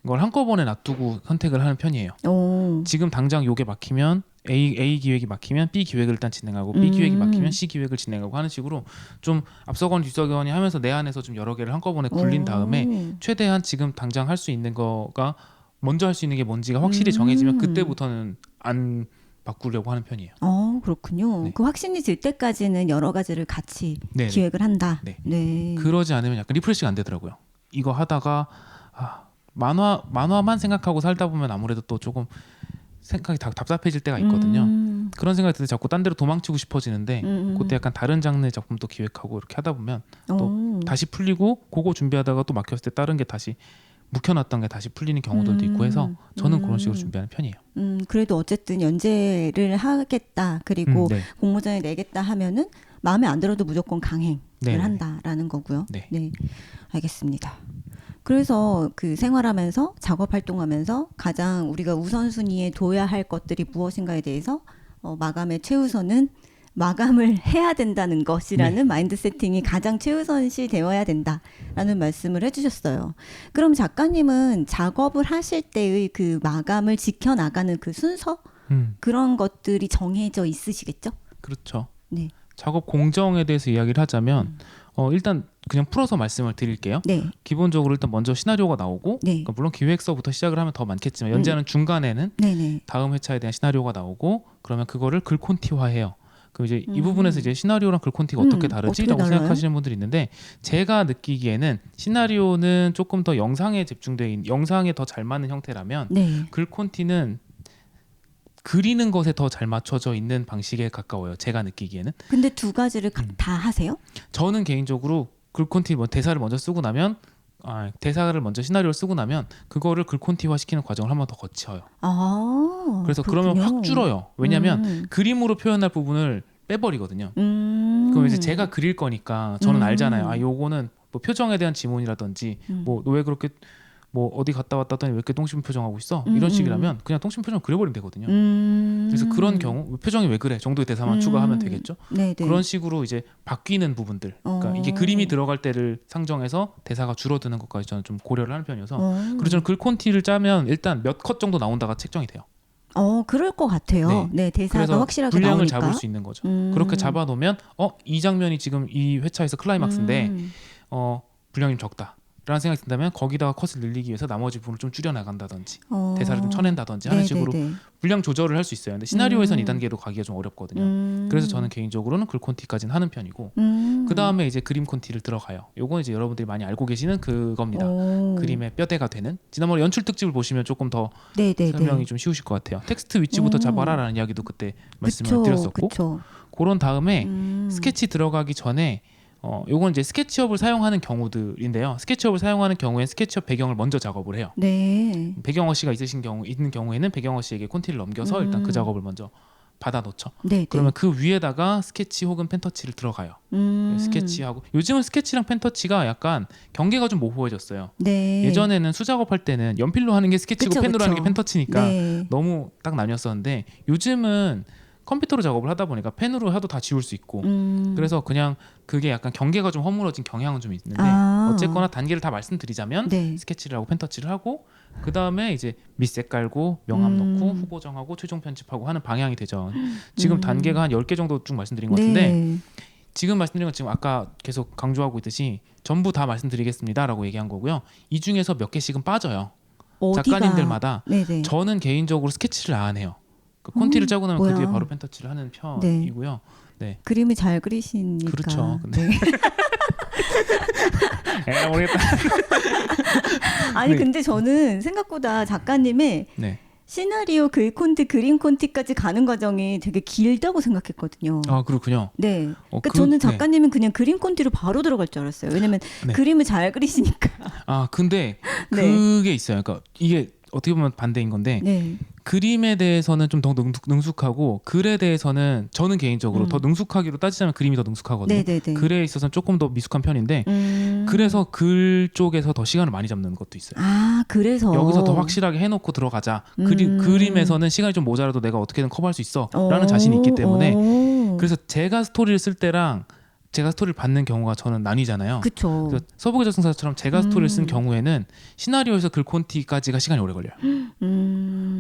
걸 한꺼번에 놔두고 선택을 하는 편이에요. 오. 지금 당장 요게 막히면 A 기획이 막히면 B 기획을 일단 진행하고 B 기획이 막히면 C 기획을 진행하고 하는 식으로 좀 앞서거니 뒤서거니 하면서 내 안에서 좀 여러 개를 한꺼번에 굴린 다음에 최대한 지금 당장 할 수 있는 거가 먼저 할 수 있는 게 뭔지가 확실히 정해지면 그때부터는 안 바꾸려고 하는 편이에요. 그렇군요. 네. 그 확신이 들 때까지는 여러 가지를 같이 네네. 기획을 한다. 네. 네. 그러지 않으면 약간 리프레시가 안 되더라고요. 이거 하다가 만화만 생각하고 살다 보면 아무래도 또 조금 생각이 답답해질 때가 있거든요. 그런 생각이 들 때 자꾸 딴 데로 도망치고 싶어지는데 그때 약간 다른 장르의 작품도 기획하고 이렇게 하다 보면 또 다시 풀리고 그거 준비하다가 또 막혔을 때 다른 게 다시 묵혀놨던 게 다시 풀리는 경우들도 있고 해서 저는 그런 식으로 준비하는 편이에요. 그래도 어쨌든 연재를 하겠다. 그리고 네. 공모전에 내겠다 하면은 마음에 안 들어도 무조건 강행을 네. 한다라는 거고요. 네. 네. 알겠습니다. 그래서 그 생활하면서 작업 활동하면서 가장 우리가 우선순위에 둬야 할 것들이 무엇인가에 대해서 마감의 최우선은 마감을 해야 된다는 것이라는 네. 마인드 세팅이 가장 최우선시 되어야 된다라는 말씀을 해주셨어요. 그럼 작가님은 작업을 하실 때의 그 마감을 지켜나가는 그 순서 그런 것들이 정해져 있으시겠죠? 그렇죠. 네. 작업 공정에 대해서 이야기를 하자면 일단 그냥 풀어서 말씀을 드릴게요. 네. 기본적으로 일단 먼저 시나리오가 나오고 네. 그러니까 물론 기획서부터 시작을 하면 더 많겠지만 연재하는 중간에는 네네. 다음 회차에 대한 시나리오가 나오고 그러면 그거를 글콘티화해요. 그럼 이제 이 부분에서 이제 시나리오랑 글콘티가 어떻게 다르지라고 어떻게 달라요? 생각하시는 분들이 있는데 제가 느끼기에는 시나리오는 조금 더 영상에 집중돼 있는 영상에 더 잘 맞는 형태라면 네. 글콘티는 그리는 것에 더 잘 맞춰져 있는 방식에 가까워요. 제가 느끼기에는. 근데 두 가지를 다 하세요? 저는 개인적으로 글콘티 대사를 먼저 쓰고 나면 대사를 먼저 시나리오를 쓰고 나면 그거를 글콘티화 시키는 과정을 한 번 더 거쳐요. 아, 그래서 그렇군요. 그러면 확 줄어요. 왜냐하면 그림으로 표현할 부분을 빼버리거든요. 그럼 이제 제가 그릴 거니까 저는 알잖아요. 요거는 뭐 표정에 대한 지문이라든지 뭐 너 왜 그렇게 뭐 어디 갔다 왔다 하더니 왜 이렇게 똥심 표정하고 있어? 이런 식이라면 그냥 똥심 표정 그려버리면 되거든요. 그래서 그런 경우 표정이 왜 그래? 정도의 대사만 추가하면 되겠죠. 네네. 그런 식으로 이제 바뀌는 부분들, 그러니까 이게 그림이 들어갈 때를 상정해서 대사가 줄어드는 것까지 저는 좀 고려를 하는 편이어서 그리고 저는 글콘티를 짜면 일단 몇 컷 정도 나온다가 책정이 돼요. 그럴 것 같아요. 네, 대사가 그래서 확실하게 분량을 나오니까. 잡을 수 있는 거죠. 그렇게 잡아놓으면 이 장면이 지금 이 회차에서 클라이막스인데 분량이 좀 적다. 라는 생각이 든다면 거기다가 컷을 늘리기 위해서 나머지 부분을 좀 줄여나간다든지 대사를 좀 쳐낸다든지 하는 식으로 분량 조절을 할 수 있어요. 근데 시나리오에서는 이 단계로 가기가 좀 어렵거든요. 그래서 저는 개인적으로는 글콘티까지는 하는 편이고 그 다음에 이제 그림 콘티를 들어가요. 요건 이제 여러분들이 많이 알고 계시는 그겁니다. 그림의 뼈대가 되는. 지난번에 연출 특집을 보시면 조금 더 설명이 좀 쉬우실 것 같아요. 텍스트 위치부터 잡아라라는 이야기도 그때 말씀을 드렸었고 그런 다음에 스케치 들어가기 전에 요건 이제 스케치업을 사용하는 경우들인데요. 스케치업을 사용하는 경우엔 스케치업 배경을 먼저 작업을 해요. 네. 배경어 씨가 있는 경우에는 배경어 씨에게 콘티를 넘겨서 일단 그 작업을 먼저 받아 놓죠. 그러면 그 위에다가 스케치 혹은 펜터치를 들어가요. 스케치하고 요즘은 스케치랑 펜터치가 약간 경계가 좀 모호해졌어요. 네. 예전에는 수작업할 때는 연필로 하는 게 스케치고 그쵸, 펜으로 그쵸. 하는 게 펜터치니까 네. 너무 딱 나뉘었었는데 요즘은 컴퓨터로 작업을 하다 보니까 펜으로 해도 다 지울 수 있고 그래서 그냥 그게 약간 경계가 좀 허물어진 경향은 좀 있는데 어쨌거나 단계를 다 말씀드리자면 네. 스케치를 하고 펜터치를 하고 그 다음에 이제 밑색 깔고 명암 넣고 후보 정하고 최종 편집하고 하는 방향이 되죠. 지금 단계가 한 10개 정도 쭉 말씀드린 것 같은데 네. 지금 말씀드린 건 지금 아까 계속 강조하고 있듯이 전부 다 말씀드리겠습니다라고 얘기한 거고요. 이 중에서 몇 개씩은 빠져요. 작가님들마다 네네. 저는 개인적으로 스케치를 안 해요. 콘티를 짜고 나면 뭐야. 그 뒤에 바로 펜터치를 하는 편이고요. 네. 그림을 잘 그리시니까. 그렇죠. 근데 네. 모르겠다. 아니 네. 근데 저는 생각보다 작가님의 네. 시나리오 글 콘티 그림 콘티까지 가는 과정이 되게 길다고 생각했거든요. 아 그렇군요. 네. 그러니까 저는 작가님은 그냥 그림 콘티로 바로 들어갈 줄 알았어요. 왜냐면 네. 그림을 잘 그리시니까. 근데 네. 그게 있어요. 그러니까 이게 어떻게 보면 반대인 건데 네. 그림에 대해서는 좀 더 능숙하고 글에 대해서는 저는 개인적으로 더 능숙하기로 따지자면 그림이 더 능숙하거든요. 네네네. 글에 있어서는 조금 더 미숙한 편인데 그래서 글 쪽에서 더 시간을 많이 잡는 것도 있어요. 그래서 여기서 더 확실하게 해놓고 들어가자. 그림에서는 시간이 좀 모자라도 내가 어떻게든 커버할 수 있어 라는 자신이 있기 때문에 그래서 제가 스토리를 쓸 때랑 제가 스토리를 받는 경우가 저는 나뉘잖아요. 그쵸. 그래서 서부의 저승사처럼 제가 스토리를 쓴 경우에는 시나리오에서 글 콘티까지가 시간이 오래 걸려요.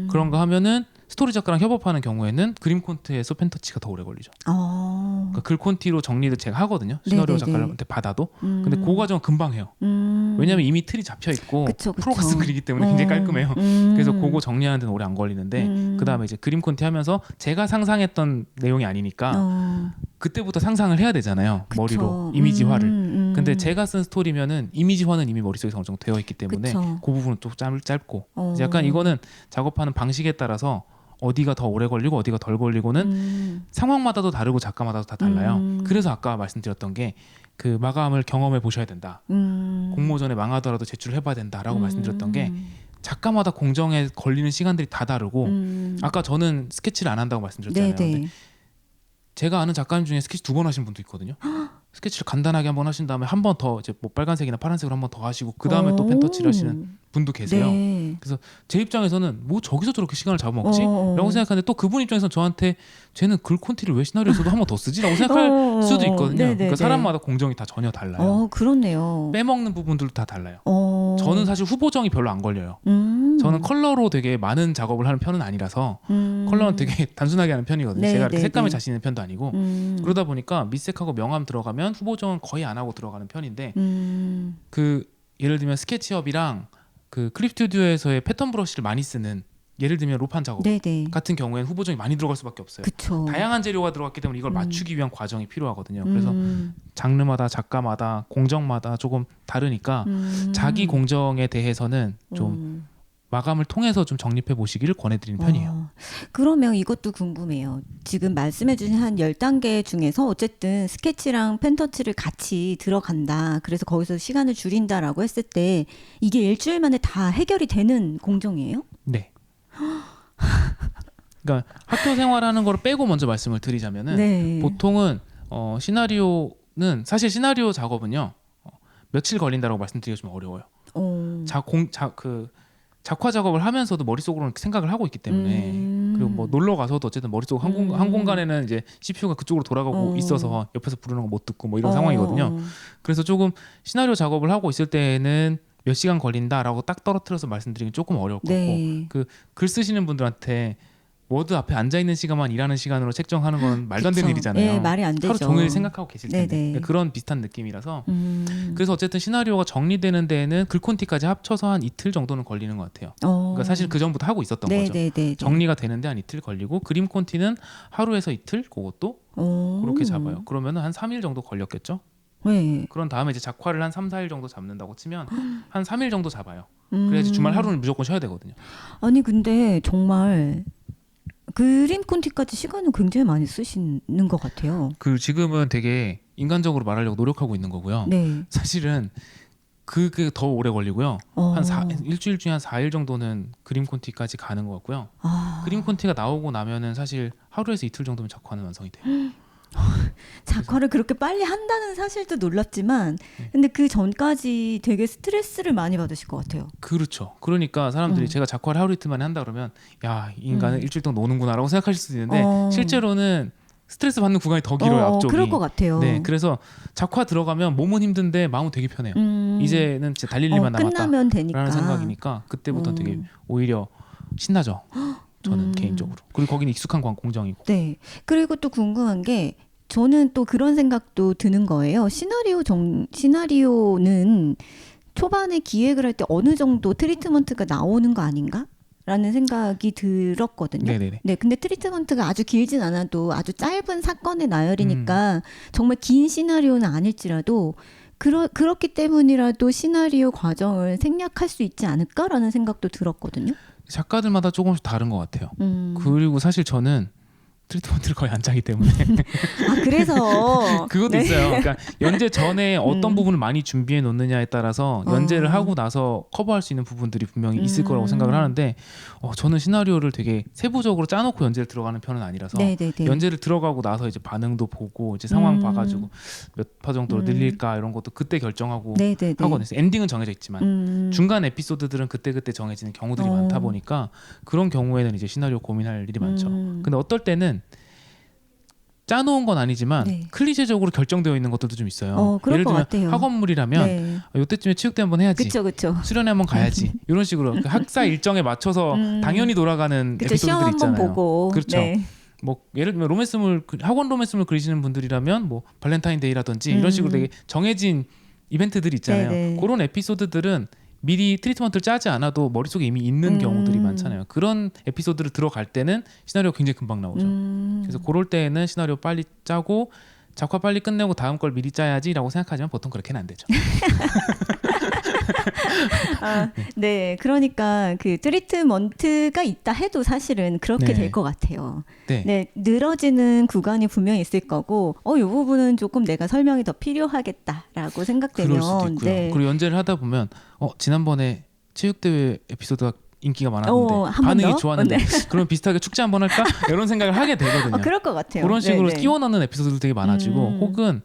그런 거 하면은 스토리 작가랑 협업하는 경우에는 그림 콘티에서 펜터치가 더 오래 걸리죠. 그러니까 글 콘티로 정리를 제가 하거든요. 시나리오 작가한테 받아도. 근데 그 과정은 금방 해요. 왜냐하면 이미 틀이 잡혀 있고 그쵸. 프로가 쓴 글이기 때문에 굉장히 깔끔해요. 그래서 그거 정리하는 데는 오래 안 걸리는데 그 다음에 이제 그림 콘티 하면서 제가 상상했던 내용이 아니니까 그때부터 상상을 해야 되잖아요. 그쵸. 머리로 이미지화를. 근데 제가 쓴 스토리면은 이미지화는 이미 머릿속에 어느 정도 되어 있기 때문에 그쵸. 그 부분은 또 짧고 약간 이거는 작업하는 방식에 따라서 어디가 더 오래 걸리고 어디가 덜 걸리고는 상황마다도 다르고 작가마다도 다 달라요. 그래서 아까 말씀드렸던 게 그 마감을 경험해 보셔야 된다. 공모전에 망하더라도 제출을 해봐야 된다라고 말씀드렸던 게 작가마다 공정에 걸리는 시간들이 다 다르고 아까 저는 스케치를 안 한다고 말씀드렸잖아요. 근데 제가 아는 작가님 중에 스케치 2번 하신 분도 있거든요. 스케치를 간단하게 한번 하신 다음에 한 번 더 이제 뭐 빨간색이나 파란색으로 한 번 더 하시고 그 다음에 또 펜터칠을 하시는 분도 계세요. 네. 그래서 제 입장에서는 뭐 저기서 저렇게 시간을 잡아먹지? 라고 생각하는데 또 그분 입장에서는 저한테 쟤는 글 콘티를 왜 시나리오에서도 한 번 더 쓰지? 라고 생각할 수도 있거든요. 그러니까 사람마다 공정이 다 전혀 달라요. 그렇네요. 빼먹는 부분들도 다 달라요. 저는 사실 후보정이 별로 안 걸려요. 저는 컬러로 되게 많은 작업을 하는 편은 아니라서 컬러는 되게 단순하게 하는 편이거든요. 제가 이렇게 색감에 자신 있는 편도 아니고 그러다 보니까 밑색하고 명암 들어가면 후보정은 거의 안 하고 들어가는 편인데 그 예를 들면 스케치업이랑 그 클립 스튜디오에서의 패턴 브러쉬를 많이 쓰는 예를 들면 로판 작업 같은 경우에는 후보정이 많이 들어갈 수밖에 없어요. 그쵸. 다양한 재료가 들어갔기 때문에 이걸 맞추기 위한 과정이 필요하거든요. 그래서 장르마다 작가마다 공정마다 조금 다르니까 자기 공정에 대해서는 좀 마감을 통해서 좀 정립해 보시기를 권해드리는 편이에요. 그러면 이것도 궁금해요. 지금 말씀해주신 한 10단계 중에서 어쨌든 스케치랑 펜터칠을 같이 들어간다. 그래서 거기서 시간을 줄인다라고 했을 때 이게 일주일 만에 다 해결이 되는 공정이에요? 네. 그러니까 학교 생활하는 걸 빼고 먼저 말씀을 드리자면은 보통은 시나리오는 사실 시나리오 작업은요 며칠 걸린다라고 말씀드리기가 좀 어려워요. 작화 작업을 하면서도 머릿속으로는 생각을 하고 있기 때문에 그리고 뭐 놀러 가서도 어쨌든 머릿속 한 공간에는 이제 CPU가 그쪽으로 돌아가고 있어서 옆에서 부르는 거 못 듣고 뭐 이런 상황이거든요. 그래서 조금 시나리오 작업을 하고 있을 때는 몇 시간 걸린다라고 딱 떨어뜨려서 말씀드리긴 조금 어려울 것 같고 그 글 쓰시는 분들한테 워드 앞에 앉아 있는 시간만 일하는 시간으로 책정하는 건 말도 안 되는 일이잖아요. 말이 안 되죠. 하루 종일 생각하고 계실 텐데 그러니까 그런 비슷한 느낌이라서 그래서 어쨌든 시나리오가 정리되는 데에는 글 콘티까지 합쳐서 한 이틀 정도는 걸리는 것 같아요. 그러니까 사실 그 전부터 하고 있었던 거죠. 정리가 되는데 한 이틀 걸리고 그림 콘티는 하루에서 이틀 그것도 그렇게 잡아요. 그러면은 한 3일 정도 걸렸겠죠. 그런 다음에 이제 작화를 한 3, 4일 정도 잡는다고 치면 한 3일 정도 잡아요. 그래야지 주말 하루는 무조건 쉬어야 되거든요. 아니 근데 정말 그림 콘티까지 시간을 굉장히 많이 쓰시는 것 같아요. 그 지금은 되게 인간적으로 말하려고 노력하고 있는 거고요. 사실은 그게 더 오래 걸리고요. 일주일 중에 한 4일 정도는 그림 콘티까지 가는 것 같고요. 그림 콘티가 나오고 나면은 사실 하루에서 이틀 정도면 작화는 완성이 돼요. 작화를 그렇게 빨리 한다는 사실도 놀랍지만 근데 그 전까지 되게 스트레스를 많이 받으실 것 같아요. 그렇죠. 그러니까 사람들이 제가 작화를 하루 이틀 만에 한다 그러면 야, 이 인간은 일주일 동안 노는구나 라고 생각하실 수도 있는데 실제로는 스트레스 받는 구간이 더 길어요. 앞쪽이. 그럴 것 같아요. 네, 그래서 작화 들어가면 몸은 힘든데 마음은 되게 편해요. 이제는 진짜 달릴 일만 남았다 끝나면 되니까. 라는 생각이니까 그때부터 되게 오히려 신나죠. 저는 개인적으로. 그리고 거기는 익숙한 공정이고. 네. 그리고 또 궁금한 게 저는 또 그런 생각도 드는 거예요. 시나리오는 초반에 기획을 할 때 어느 정도 트리트먼트가 나오는 거 아닌가? 라는 생각이 들었거든요. 네네네. 네, 근데 트리트먼트가 아주 길진 않아도 아주 짧은 사건의 나열이니까 정말 긴 시나리오는 아닐지라도 그렇기 때문이라도 시나리오 과정을 생략할 수 있지 않을까라는 생각도 들었거든요. 작가들마다 조금씩 다른 것 같아요. 그리고 사실 저는 트리트먼트를 거의 안 짜기 때문에 그래서 그것도 있어요. 그러니까 연재 전에 어떤 부분을 많이 준비해 놓느냐에 따라서 연재를 하고 나서 커버할 수 있는 부분들이 분명히 있을 거라고 생각을 하는데 저는 시나리오를 되게 세부적으로 짜놓고 연재를 들어가는 편은 아니라서 연재를 들어가고 나서 이제 반응도 보고 이제 상황 봐가지고 몇 파 정도로 늘릴까 이런 것도 그때 결정하고 하거든요. 엔딩은 정해져 있지만 중간 에피소드들은 그때그때 정해지는 경우들이 많다 보니까 그런 경우에는 이제 시나리오 고민할 일이 많죠. 근데 어떨 때는 짜놓은 건 아니지만 클리셰적으로 결정되어 있는 것들도 좀 있어요. 예를 들면 학원물이라면 이때쯤에 체육대 한번 해야지. 수련회 한번 가야지. 이런 식으로 학사 일정에 맞춰서 당연히 돌아가는 에피소드들이 있잖아요. 보고. 그렇죠. 뭐 예를 들면 로맨스물 학원 로맨스물 그리시는 분들이라면 뭐 발렌타인데이라든지 이런 식으로 되게 정해진 이벤트들이 있잖아요. 그런 에피소드들은 미리 트리트먼트를 짜지 않아도 머릿속에 이미 있는 경우들이 많잖아요. 그런 에피소드를 들어갈 때는 시나리오가 굉장히 금방 나오죠. 그래서 그럴 때는 시나리오 빨리 짜고 작화 빨리 끝내고 다음 걸 미리 짜야지라고 생각하지만 보통 그렇게는 안 되죠. 네, 그러니까 그 트리트먼트가 있다 해도 사실은 그렇게 네. 될 것 같아요. 네. 네, 늘어지는 구간이 분명히 있을 거고, 이 부분은 조금 내가 설명이 더 필요하겠다라고 생각되면, 그럴 수도 있고요. 네. 그리고 연재를 하다 보면 지난번에 체육대회 에피소드가 인기가 많았는데 한번 반응이 더? 좋았는데 네. 그러면 비슷하게 축제 한번 할까? 이런 생각을 하게 되거든요. 그럴 것 같아요. 그런 식으로 네, 네. 끼워 넣는 에피소드도 되게 많아지고 음. 혹은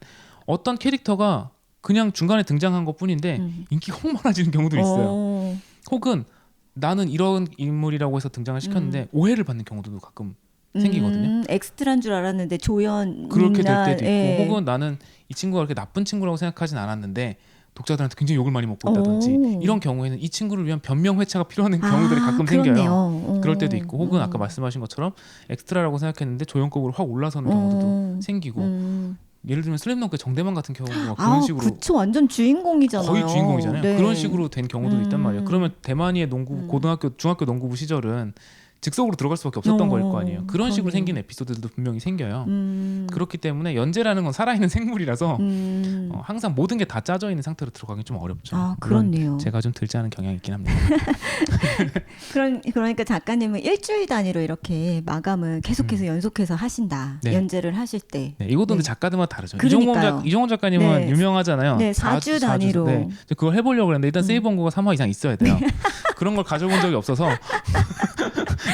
어떤 캐릭터가 그냥 중간에 등장한 것뿐인데 인기가 확 많아지는 경우도 있어요. 혹은 나는 이런 인물이라고 해서 등장을 시켰는데 오해를 받는 경우도 가끔 생기거든요. 엑스트라인 줄 알았는데 조연 그렇게 될 때도 있고 예. 혹은 나는 이 친구가 그렇게 나쁜 친구라고 생각하진 않았는데 독자들한테 굉장히 욕을 많이 먹고 있다든지 오. 이런 경우에는 이 친구를 위한 변명 회차가 필요한 경우들이 가끔 그렇네요. 생겨요. 그럴 때도 있고 혹은 아까 말씀하신 것처럼 엑스트라라고 생각했는데 조연급으로 확 올라서는 경우도 생기고 예를 들면 슬램덩크 정대만 같은 경우가 그런 식으로 그쵸. 완전 주인공이잖아요. 거의 주인공이잖아요. 네. 그런 식으로 된 경우도 있단 말이에요. 그러면 대만이의 농구 고등학교 중학교 농구부 시절은 즉석으로 들어갈 수밖에 없었던 거일 거 아니에요. 그런 식으로 그러네요. 생긴 에피소드들도 분명히 생겨요. 그렇기 때문에 연재라는 건 살아있는 생물이라서 항상 모든 게 다 짜져 있는 상태로 들어가기 좀 어렵죠. 그렇네요. 물론 제가 좀 들지 않은 경향이 있긴 합니다. 그러니까 작가님은 일주일 단위로 이렇게 마감을 계속해서 연속해서 하신다. 네. 연재를 하실 때. 네, 이것도 네. 근데 작가들마다 다르죠. 그러니까요. 이종원 작가님은 네. 유명하잖아요. 네, 4주 단위로. 네, 그걸 해보려고 했는데 일단 세이브 원고가 3화 이상 있어야 돼요. 그런 걸 가져본 적이 없어서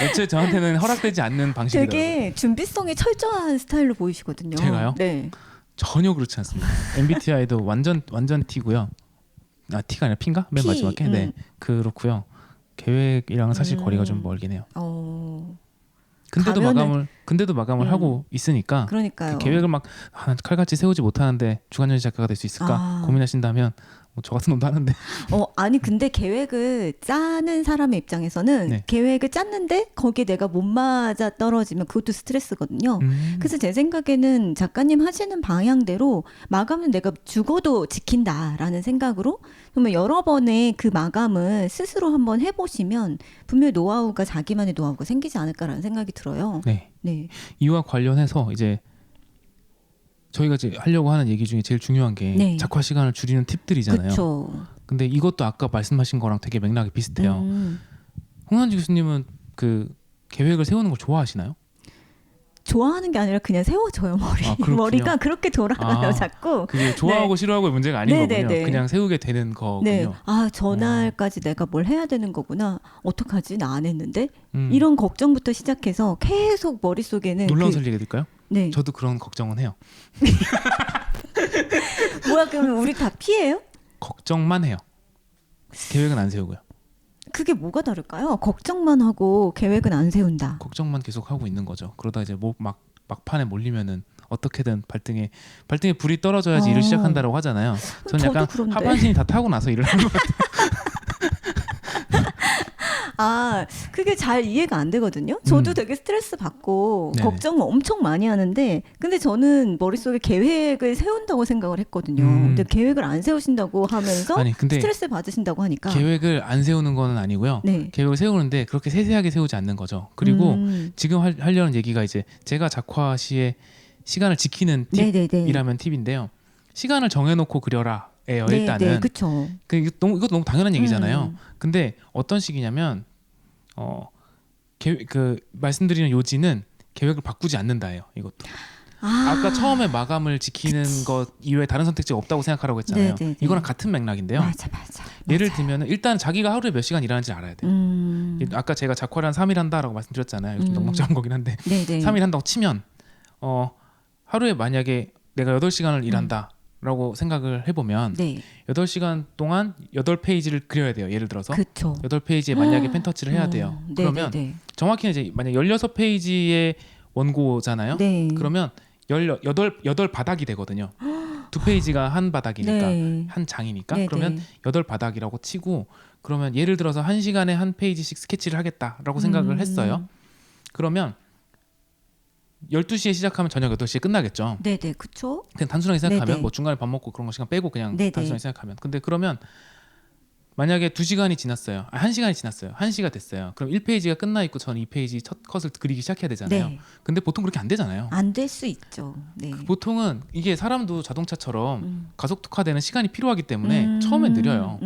애초에 저한테는 허락되지 않는 방식이더라고요. 되게 준비성이 철저한 스타일로 보이시거든요. 제가요? 네. 전혀 그렇지 않습니다. MBTI도 완전 T고요. T가 아니라 P인가? 맨 P, 마지막에. 네, 그렇고요. 계획이랑은 사실 거리가 좀 멀긴 해요. 근데도 마감을 하고 있으니까 그러니까요. 계획을 막 칼같이 세우지 못하는데 주간연재 작가가 될 수 있을까 고민하신다면 저 같은 놈도 하는데. 아니 근데 계획을 짜는 사람의 입장에서는 네. 계획을 짰는데 거기에 내가 못 맞아 떨어지면 그것도 스트레스거든요. 그래서 제 생각에는 작가님 하시는 방향대로 마감은 내가 죽어도 지킨다라는 생각으로 정말 여러 번의 그 마감을 스스로 한번 해보시면 분명히 노하우가 자기만의 노하우가 생기지 않을까라는 생각이 들어요. 네. 네. 이와 관련해서 이제 저희가 이제 하려고 하는 얘기 중에 제일 중요한 게 네. 작화 시간을 줄이는 팁들이잖아요. 그렇죠. 근데 이것도 아까 말씀하신 거랑 되게 맥락이 비슷해요. 홍남지 교수님은 그 계획을 세우는 걸 좋아하시나요? 좋아하는 게 아니라 그냥 세워져요 그렇군요. 머리가 그렇게 돌아가요 자꾸. 그게 좋아하고 싫어하고의 문제가 아닌 네네네. 거군요. 그냥 세우게 되는 거군요. 네. 전날까지 내가 뭘 해야 되는 거구나. 어떡하지? 나 안 했는데? 음. 이런 걱정부터 시작해서 계속 머릿속에는 놀라운 소리 얘기 드릴까요? 네. 저도 그런 걱정은 해요. 뭐야 그럼 우리 다 피해요? 걱정만 해요. 계획은 안 세우고요. 그게 뭐가 다를까요? 걱정만 하고 계획은 안 세운다. 걱정만 계속 하고 있는 거죠. 그러다 이제 막판에 몰리면은 어떻게든 발등에 불이 떨어져야지 일을 시작한다라고 하잖아요. 저는 저도 약간 그런데. 하반신이 다 타고 나서 일을 하는 것 같아요. 그게 잘 이해가 안 되거든요. 저도 되게 스트레스 받고 네네. 걱정을 엄청 많이 하는데 근데 저는 머릿속에 계획을 세운다고 생각을 했거든요. 근데 계획을 안 세우신다고 하면서 근데 스트레스 받으신다고 하니까 계획을 안 세우는 거는 아니고요. 네. 계획을 세우는데 그렇게 세세하게 세우지 않는 거죠. 그리고 지금 하려는 얘기가 이제 제가 작화 시에 시간을 지키는 팁이라면 팁인데요. 시간을 정해놓고 그려라예요. 일단은. 그렇죠. 이것도 너무 당연한 얘기잖아요. 근데 어떤 식이냐면 말씀드리는 요지는 계획을 바꾸지 않는다예요. 이것도. 아까 처음에 마감을 지키는 것 이외에 다른 선택지가 없다고 생각하라고 했잖아요. 네네네. 이거랑 같은 맥락인데요. 맞아. 예를 들면 일단 자기가 하루에 몇 시간 일하는지 알아야 돼요. 아까 제가 작화를 한 3일 한다라고 말씀드렸잖아요. 요즘 넉넉한 거긴 한데 3일 한다고 치면 하루에 만약에 내가 8시간을 일한다 라고 생각을 해보면 8시간 동안 8페이지를 그려야 돼요. 예를 들어서 그쵸. 8페이지에 만약에 펜터치를 해야 돼요. 그러면 정확히는 이제 만약 16페이지의 원고잖아요. 그러면 8바닥이 되거든요. 2페이지가 한 바닥이니까 한 장이니까 그러면 8바닥이라고 치고 그러면 예를 들어서 1시간에 한 페이지씩 스케치를 하겠다라고 생각을 했어요. 그러면 12시에 시작하면 저녁 8시에 끝나겠죠. 네네, 그쵸. 그냥 단순하게 생각하면 네네. 뭐 중간에 밥 먹고 그런 거 시간 빼고 그냥 네네. 단순하게 생각하면. 근데 그러면 만약에 2시간이 지났어요. 1시간이 지났어요. 1시가 됐어요. 그럼 1페이지가 끝나 있고 저는 2페이지 첫 컷을 그리기 시작해야 되잖아요. 네. 근데 보통 그렇게 안 되잖아요. 안 될 수 있죠. 네. 보통은 이게 사람도 자동차처럼 가속 특화되는 시간이 필요하기 때문에 처음엔 느려요.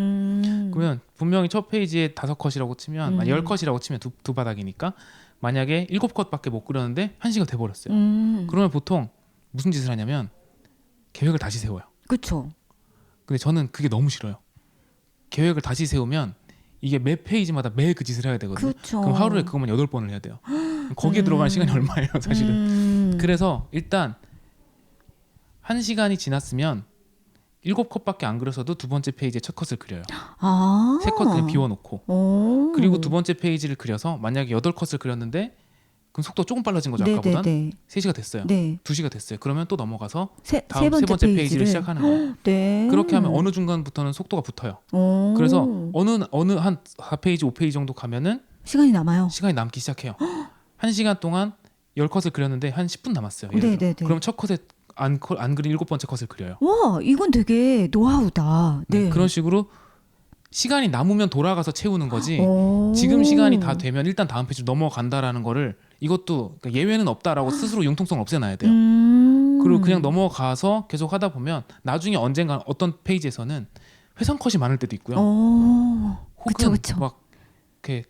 그러면 분명히 첫 페이지에 5컷이라고 치면 10컷이라고 치면 두 바닥이니까 만약에 7컷밖에 못 그렸는데 1시가 돼버렸어요. 그러면 보통 무슨 짓을 하냐면 계획을 다시 세워요. 그렇죠. 근데 저는 그게 너무 싫어요. 계획을 다시 세우면 이게 매 페이지마다 매일 그 짓을 해야 되거든요. 그렇죠. 그럼 하루에 그것만 8번을 해야 돼요. 거기에 들어가는 시간이 얼마예요, 사실은. 그래서 일단 1시간이 지났으면 7컷밖에 안 그려서도 두 번째 페이지에 첫 컷을 그려요. 아. 3컷 그냥 비워놓고. 오. 그리고 두 번째 페이지를 그려서 만약에 8컷을 그렸는데 그럼 속도가 조금 빨라진 거죠. 아까보단. 네네네. 3시가 됐어요. 네. 2시가 됐어요. 그러면 또 넘어가서 세 다음 세 번째 페이지를 페이지를 시작하는 거예요. 네. 그렇게 하면 어느 중간부터는 속도가 붙어요. 오. 그래서 어느 한 4페이지, 5페이지 정도 가면은 시간이 남아요. 시간이 남기 시작해요. 1시간 동안 10컷을 그렸는데 한 10분 남았어요. 예를 들어. 네네네. 그럼 첫 컷에 안 그린 7번째 컷을 그려요. 와, 이건 되게 노하우다. 네. 그런 식으로 시간이 남으면 돌아가서 채우는 거지. 오. 지금 시간이 다 되면 일단 다음 페이지로 넘어간다라는 거를 이것도 그러니까 예외는 없다라고 스스로 융통성을 없애놔야 돼요. 그리고 그냥 넘어가서 계속 하다 보면 나중에 언젠가 어떤 페이지에서는 회상 컷이 많을 때도 있고요. 오. 혹은 그쵸. 막 이렇게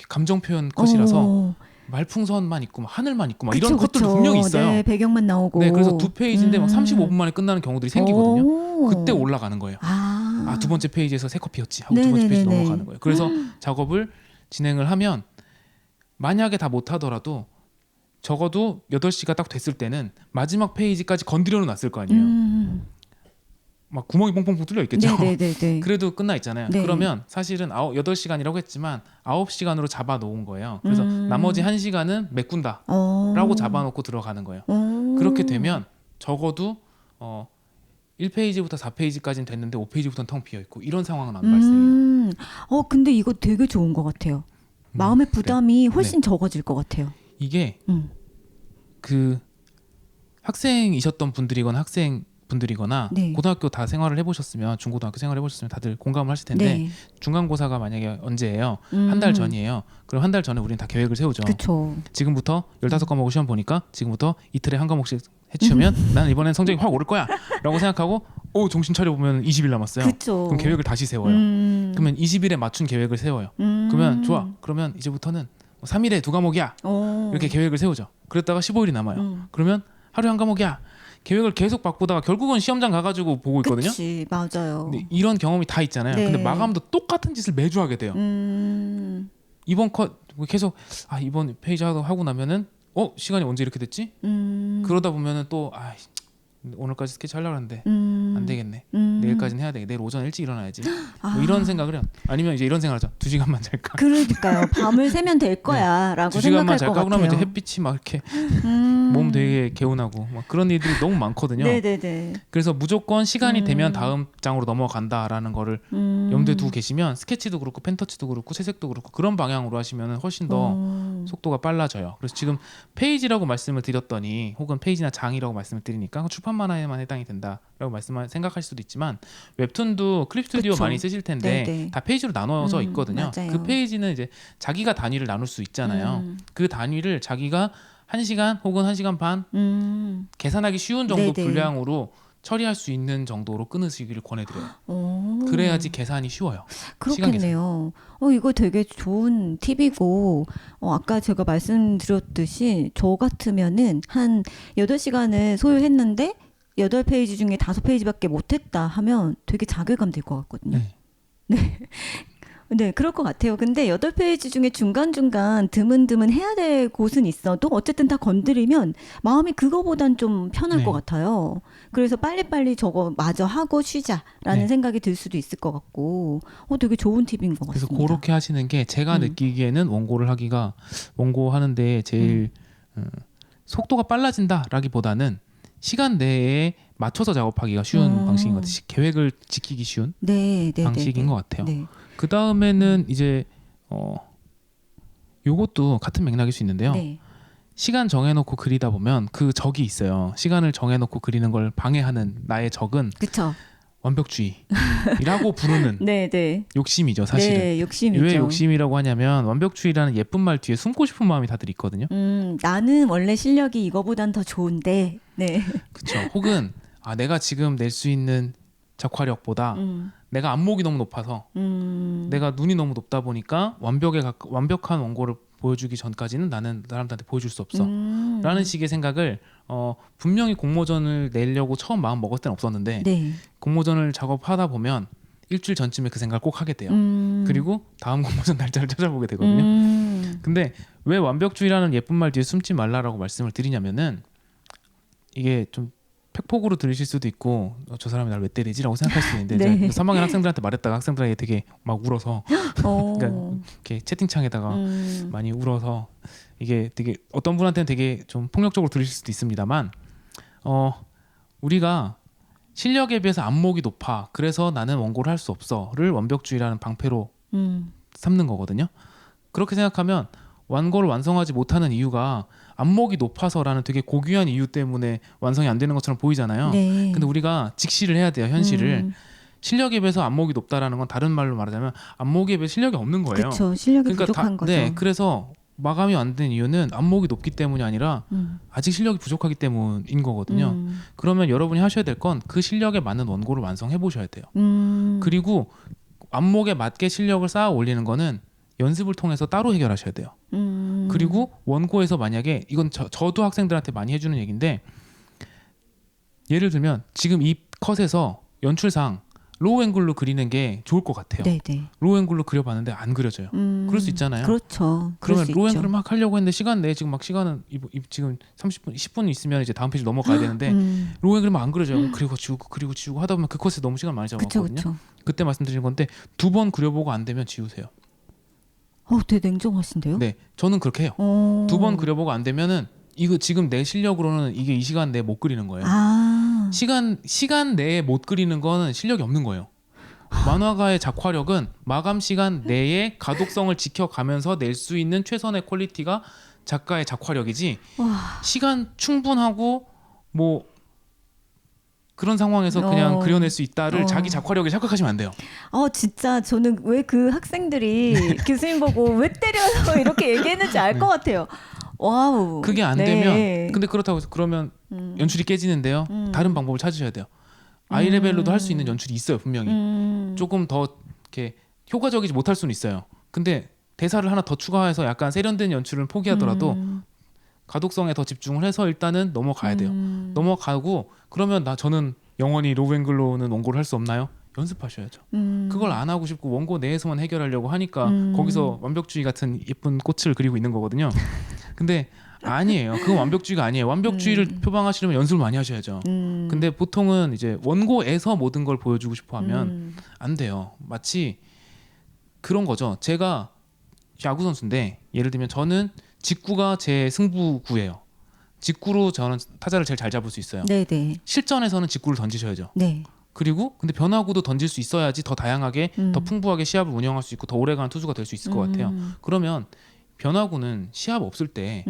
감정 표현 컷이라서 오. 말풍선만 있고 막 하늘만 있고 막 그쵸, 이런 것들도 그쵸. 분명히 있어요. 네, 배경만 나오고. 네, 그래서 두 페이지인데 막 35분 만에 끝나는 경우들이 생기거든요. 오. 그때 올라가는 거예요. 아, 두 번째 페이지에서 3컷이었지 하고 두 번째 페이지 네네네네. 넘어가는 거예요. 그래서 작업을 진행을 하면 만약에 다 못하더라도 적어도 8시가 딱 됐을 때는 마지막 페이지까지 건드려 놨을 거 아니에요. 막 구멍이 뽕뽕뽕 뚫려 있겠죠. 네네네. 그래도 끝나 있잖아요. 네. 그러면 사실은 8시간이라고 했지만 9시간으로 잡아 놓은 거예요. 그래서 나머지 1시간은 메꾼다 라고 잡아놓고 들어가는 거예요. 그렇게 되면 적어도 1페이지부터 4페이지까지는 됐는데 5페이지부터는 텅 비어있고 이런 상황은 안 발생해요. 근데 이거 되게 좋은 것 같아요. 마음의 부담이 훨씬 적어질 것 같아요. 이게 그 학생이셨던 분들이거나 학생분들이거나 네. 고등학교 다 생활을 해보셨으면 중고등학교 생활을 해보셨으면 다들 공감을 하실 텐데 네. 중간고사가 만약에 언제예요? 한 달 전이에요. 그럼 한 달 전에 우리는 다 계획을 세우죠. 그렇죠. 지금부터 15과목을 시험 보니까 지금부터 이틀에 한 과목씩 해치우면 나는 이번엔 성적이 확 오를 거야 라고 생각하고 정신 차려보면 20일 남았어요. 그쵸. 그럼 계획을 다시 세워요. 그러면 20일에 맞춘 계획을 세워요. 그러면 좋아. 그러면 이제부터는 3일에 2과목이야. 이렇게 계획을 세우죠. 그랬다가 15일이 남아요. 그러면 하루에 한 과목이야. 계획을 계속 바꾸다가 결국은 시험장 가가지고 보고 있거든요. 그치, 맞아요. 근데 이런 경험이 다 있잖아요. 네. 근데 마감도 똑같은 짓을 매주 하게 돼요. 이번 컷 계속 이번 페이지 하고 나면은 시간이 언제 이렇게 됐지? 그러다 보면은 또 오늘까지 스케치 하려고 하는데 안 되겠네. 내일까지는 해야 돼. 내일 오전 일찍 일어나야지. 뭐 이런 생각을 해요. 아니면 이제 이런 생각을 하죠. 2시간만 잘까? 그러니까요. 밤을 새면 될 거야라고 2시간만 생각할 것 잘까? 같아요. 그러면 이제 햇빛이 막 이렇게 몸 되게 개운하고 막 그런 일들이 너무 많거든요. 네네네. 그래서 무조건 시간이 되면 다음 장으로 넘어간다라는 거를 염두에 두고 계시면 스케치도 그렇고 펜터치도 그렇고 채색도 그렇고 그런 방향으로 하시면 훨씬 더 속도가 빨라져요. 그래서 지금 페이지라고 말씀을 드렸더니 혹은 페이지나 장이라고 말씀을 드리니까 출판 만화에만 해당이 된다라고 생각하실 수도 있지만 웹툰도 클립 스튜디오 그쵸. 많이 쓰실 텐데 네네. 다 페이지로 나눠져 있거든요. 맞아요. 그 페이지는 이제 자기가 단위를 나눌 수 있잖아요. 그 단위를 자기가 1시간 혹은 1시간 반 계산하기 쉬운 정도 네네. 분량으로 처리할 수 있는 정도로 끊으시기를 권해드려요. 그래야지 계산이 쉬워요. 그렇겠네요. 이거 되게 좋은 팁이고 아까 제가 말씀드렸듯이 저 같으면은 한 8시간을 소요했는데 8페이지 중에 5페이지밖에 못했다 하면 되게 자괴감 들 것 같거든요. 네, 그럴 것 같아요. 근데 8페이지 중에 중간중간 드문드문 해야 될 곳은 있어도 어쨌든 다 건드리면 마음이 그거보단 좀 편할 것 같아요. 그래서 빨리빨리 저거 마저 하고 쉬자라는 생각이 들 수도 있을 것 같고 되게 좋은 팁인 것 그래서 같습니다. 그렇게 하시는 게 제가 느끼기에는 원고 하는데 제일 속도가 빨라진다라기보다는 시간 내에 맞춰서 작업하기가 쉬운 방식인 것 같아요. 계획을 지키기 쉬운 방식인 것 같아요. 네. 그 다음에는 이제 요것도 같은 맥락일 수 있는데요. 네. 시간 정해놓고 그리다 보면 그 적이 있어요. 시간을 정해놓고 그리는 걸 방해하는 나의 적은 그쵸. 완벽주의라고 부르는 네. 욕심이죠, 사실은. 네, 욕심이죠. 왜 욕심이라고 하냐면 완벽주의라는 예쁜 말 뒤에 숨고 싶은 마음이 다들 있거든요. 나는 원래 실력이 이거보단 더 좋은데. 네. 그렇죠. 혹은 내가 지금 낼 수 있는 작화력보다 내가 안목이 너무 높아서 내가 눈이 너무 높다 보니까 완벽한 원고를 보여주기 전까지는 나는 사람들한테 보여줄 수 없어 라는 식의 생각을 분명히 공모전을 내려고 처음 마음 먹을 때는 없었는데 네. 공모전을 작업하다 보면 일주일 전쯤에 그 생각을 꼭 하게 돼요. 그리고 다음 공모전 날짜를 찾아보게 되거든요. 근데 왜 완벽주의라는 예쁜 말 뒤에 숨지 말라라고 말씀을 드리냐면은 이게 좀 팩폭으로 들으실 수도 있고 저 사람이 날 왜 때리지라고 생각할 수 있는데 네. 3학년 학생들한테 말했다가 학생들에게 되게 막 울어서 그러니까 이렇게 채팅창에다가 많이 울어서 이게 되게 어떤 분한테는 되게 좀 폭력적으로 들으실 수도 있습니다만 우리가 실력에 비해서 안목이 높아 그래서 나는 원고를 할 수 없어를 완벽주의라는 방패로 삼는 거거든요. 그렇게 생각하면 원고를 완성하지 못하는 이유가 안목이 높아서라는 되게 고귀한 이유 때문에 완성이 안 되는 것처럼 보이잖아요. 네. 근데 우리가 직시를 해야 돼요. 현실을. 실력에 비해서 안목이 높다라는 건 다른 말로 말하자면 안목에 비해 실력이 없는 거예요. 그렇죠. 실력이 부족한 거죠. 네, 그래서 마감이 안 된 이유는 안목이 높기 때문이 아니라 아직 실력이 부족하기 때문인 거거든요. 그러면 여러분이 하셔야 될 건 그 실력에 맞는 원고를 완성해 보셔야 돼요. 그리고 안목에 맞게 실력을 쌓아 올리는 거는 연습을 통해서 따로 해결하셔야 돼요. 그리고 원고에서 만약에 이건 저도 학생들한테 많이 해주는 얘기인데 예를 들면 지금 이 컷에서 연출상 로우 앵글로 그리는 게 좋을 것 같아요. 네네. 로우 앵글로 그려봤는데 안 그려져요. 그럴 수 있잖아요. 그렇죠. 그러면 수 로우 있죠. 앵글을 막 하려고 했는데 시간 내에 지금 막 시간은 지금 30분, 10분 있으면 이제 다음 페이지 넘어가야 되는데 로우 앵글만 안 그려져요. 그리고 지우고 하다 보면 그 컷에 너무 시간 많이 그쵸, 잡아먹거든요. 그쵸. 그때 말씀드린 건데 2번 그려보고 안 되면 지우세요. 되게 냉정하신데요? 네, 저는 그렇게 해요. 2번 그려보고 안 되면은 이거 지금 내 실력으로는 이게 이 시간 내에 못 그리는 거예요. 시간 내에 못 그리는 거는 실력이 없는 거예요. 만화가의 작화력은 마감 시간 내에 가독성을 지켜가면서 낼 수 있는 최선의 퀄리티가 작가의 작화력이지. 시간 충분하고 뭐 그런 상황에서 그냥 그려낼 수 있다를 자기 작화력에 착각하시면 안 돼요. 진짜 저는 왜 그 학생들이 교수님 보고 왜 때려서 이렇게 얘기했는지 알 것 같아요. 와우. 그게 안 네. 되면 근데 그렇다고 해서 그러면 연출이 깨지는데요. 다른 방법을 찾으셔야 돼요. 아이레벨로도 할 수 있는 연출이 있어요. 분명히. 조금 더 이렇게 효과적이지 못할 수는 있어요. 근데 대사를 하나 더 추가해서 약간 세련된 연출을 포기하더라도 가독성에 더 집중을 해서 일단은 넘어가야 돼요. 넘어가고 그러면 저는 영원히 로우 앵글로는 원고를 할 수 없나요? 연습하셔야죠. 그걸 안 하고 싶고 원고 내에서만 해결하려고 하니까 거기서 완벽주의 같은 예쁜 꽃을 그리고 있는 거거든요. 근데 아니에요. 그건 완벽주의가 아니에요. 완벽주의를 표방하시려면 연습을 많이 하셔야죠. 근데 보통은 이제 원고에서 모든 걸 보여주고 싶어 하면 안 돼요. 마치 그런 거죠. 제가 야구 선수인데 예를 들면 저는 직구가 제 승부구예요. 직구로 저는 타자를 제일 잘 잡을 수 있어요. 네네. 실전에서는 직구를 던지셔야죠. 네. 그리고 근데 변화구도 던질 수 있어야지 더 다양하게 더 풍부하게 시합을 운영할 수 있고 더 오래가는 투수가 될 수 있을 것 같아요. 그러면 변화구는 시합 없을 때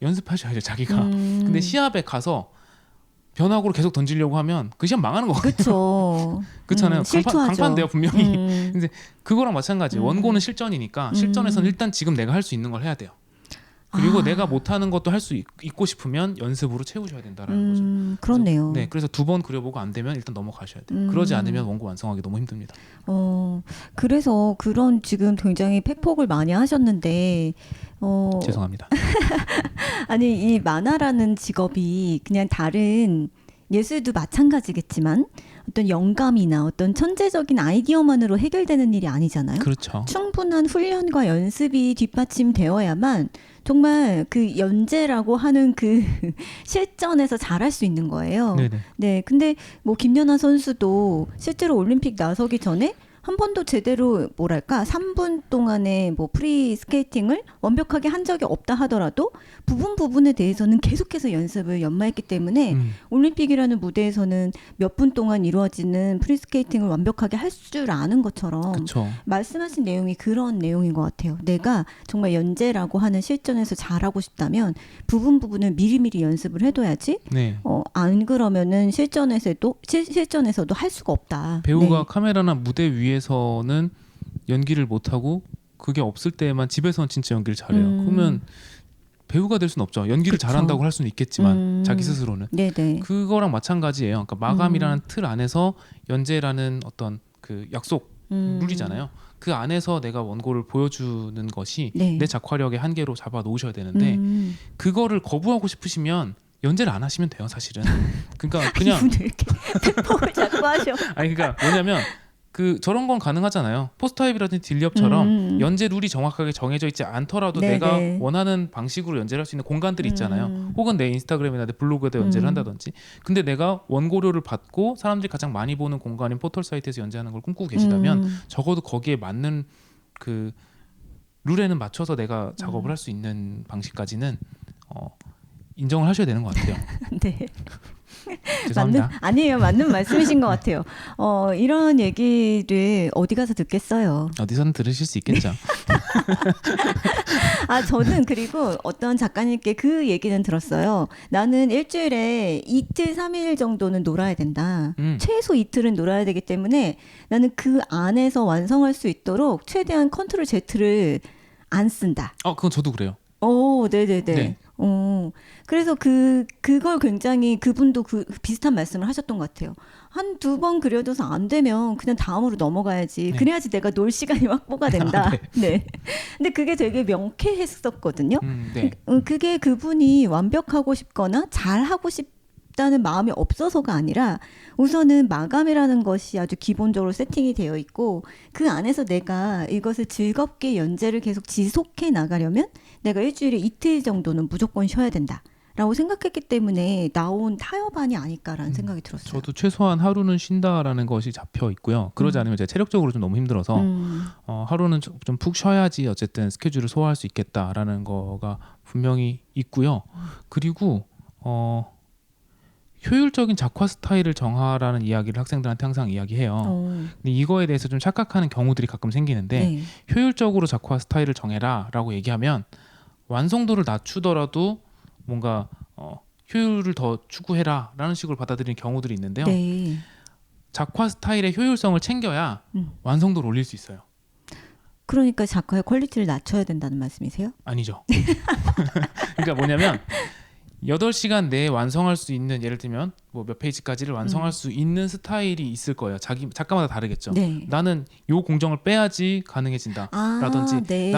연습하셔야죠, 자기가. 근데 시합에 가서 변화구로 계속 던지려고 하면 그 시합 망하는 거거든요. 그렇죠. 그렇잖아요. 실투하죠. 강판돼요, 분명히. 근데 그거랑 마찬가지. 원고는 실전이니까 실전에서는 일단 지금 내가 할 수 있는 걸 해야 돼요. 그리고 내가 못하는 것도 할 수 있고 싶으면 연습으로 채우셔야 된다라는 거죠. 그렇네요. 네, 그래서 2번 그려보고 안 되면 일단 넘어가셔야 돼요. 그러지 않으면 원고 완성하기 너무 힘듭니다. 그래서 그런 지금 굉장히 팩폭을 많이 하셨는데 죄송합니다. 아니 이 만화라는 직업이 그냥 다른 예술도 마찬가지겠지만 어떤 영감이나 어떤 천재적인 아이디어만으로 해결되는 일이 아니잖아요. 그렇죠. 충분한 훈련과 연습이 뒷받침되어야만 정말 그 연재라고 하는 그 실전에서 잘할 수 있는 거예요. 네네. 네, 근데 뭐 김연아 선수도 실제로 올림픽 나서기 전에 한 번도 제대로 뭐랄까 3분 동안의 뭐 프리 스케이팅을 완벽하게 한 적이 없다 하더라도 부분에 대해서는 계속해서 연습을 연마했기 때문에 올림픽이라는 무대에서는 몇 분 동안 이루어지는 프리 스케이팅을 완벽하게 할 줄 아는 것처럼 그쵸. 말씀하신 내용이 그런 내용인 것 같아요. 내가 정말 연재라고 하는 실전에서 잘하고 싶다면 부분을 미리미리 연습을 해둬야지. 네. 안 그러면은 실전에서도 할 수가 없다. 배우가 네. 카메라나 무대 위에서는 연기를 못하고 그게 없을 때만 집에서는 진짜 연기를 잘해요. 그러면 배우가 될 수는 없죠. 연기를 그쵸. 잘한다고 할 수는 있겠지만 자기 스스로는 네네. 그거랑 마찬가지예요. 그러니까 마감이라는 틀 안에서 연재라는 어떤 그 약속 룰이잖아요. 그 안에서 내가 원고를 보여주는 것이 네. 내 작화력의 한계로 잡아 놓으셔야 되는데 그거를 거부하고 싶으시면 연재를 안 하시면 돼요, 사실은. 그러니까 그냥 이분들 이렇게 대폭을 자꾸 하셔. 아니 그러니까 뭐냐면 그 저런 건 가능하잖아요. 포스터입이라든지 딜리업처럼 연재 룰이 정확하게 정해져 있지 않더라도 네네. 내가 원하는 방식으로 연재를 할 수 있는 공간들이 있잖아요. 혹은 내 인스타그램이나 내 블로그에다 연재를 한다든지. 근데 내가 원고료를 받고 사람들이 가장 많이 보는 공간인 포털 사이트에서 연재하는 걸 꿈꾸고 계시다면 적어도 거기에 맞는 그 룰에는 맞춰서 내가 작업을 할 수 있는 방식까지는 인정을 하셔야 되는 것 같아요. 네. 죄송합니다. 아니에요. 맞는 말씀이신 것 같아요. 이런 얘기를 어디 가서 듣겠어요. 어디서는 들으실 수 있겠죠. 저는 그리고 어떤 작가님께 그 얘기는 들었어요. 나는 일주일에 이틀, 3일 정도는 놀아야 된다. 최소 이틀은 놀아야 되기 때문에 나는 그 안에서 완성할 수 있도록 최대한 컨트롤 Z를 안 쓴다. 그건 저도 그래요. 네네네. 네. 그래서 그걸 굉장히 그분도 비슷한 말씀을 하셨던 것 같아요. 한 두 번 그려줘서 안 되면 그냥 다음으로 넘어가야지. 네. 그래야지 내가 놀 시간이 확보가 된다. 네. 근데 그게 되게 명쾌했었거든요. 네. 그게 그분이 완벽하고 싶거나 잘하고 싶다는 마음이 없어서가 아니라 우선은 마감이라는 것이 아주 기본적으로 세팅이 되어 있고 그 안에서 내가 이것을 즐겁게 연재를 계속 지속해 나가려면 내가 일주일에 이틀 정도는 무조건 쉬어야 된다. 라고 생각했기 때문에 나온 타협안이 아닐까라는 생각이 들었어요. 저도 최소한 하루는 쉰다라는 것이 잡혀 있고요. 그러지 않으면 제가 체력적으로 좀 너무 힘들어서 하루는 좀 푹 쉬어야지 어쨌든 스케줄을 소화할 수 있겠다라는 거가 분명히 있고요. 그리고 효율적인 작화 스타일을 정하라는 이야기를 학생들한테 항상 이야기해요. 근데 이거에 대해서 좀 착각하는 경우들이 가끔 생기는데 네. 효율적으로 작화 스타일을 정해라라고 얘기하면 완성도를 낮추더라도 뭔가 효율을 더 추구해라라는 식으로 받아들이는 경우들이 있는데요. 네. 작화 스타일의 효율성을 챙겨야 완성도를 올릴 수 있어요. 그러니까 작화의 퀄리티를 낮춰야 된다는 말씀이세요? 아니죠. 그러니까 뭐냐면 8시간 내에 완성할 수 있는 예를 들면 뭐 몇 페이지까지를 완성할 수 있는 스타일이 있을 거예요. 작가마다 다르겠죠. 네. 나는 요 공정을 빼야지 가능해진다. 라든지 네.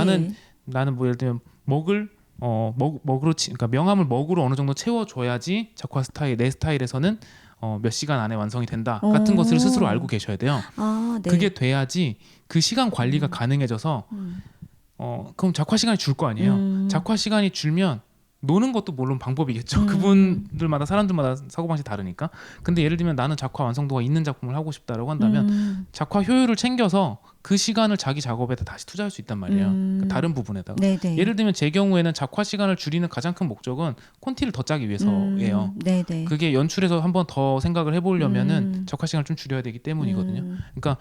나는 뭐 예를 들면 먹으로 그러니까 명암을 먹으로 어느 정도 채워줘야지 작화 스타일 내 스타일에서는 몇 시간 안에 완성이 된다 같은 것을 스스로 알고 계셔야 돼요. 네. 그게 돼야지 그 시간 관리가 가능해져서 그럼 작화 시간이 줄 거 아니에요. 작화 시간이 줄면 노는 것도 물론 방법이겠죠. 그분들마다 사람들마다 사고방식이 다르니까. 근데 예를 들면 나는 작화 완성도가 있는 작품을 하고 싶다라고 한다면 작화 효율을 챙겨서 그 시간을 자기 작업에다 다시 투자할 수 있단 말이에요. 그러니까 다른 부분에다가. 네네. 예를 들면 제 경우에는 작화 시간을 줄이는 가장 큰 목적은 콘티를 더 짜기 위해서예요. 네네. 그게 연출에서 한번 더 생각을 해보려면은 작화 시간을 좀 줄여야 되기 때문이거든요. 그러니까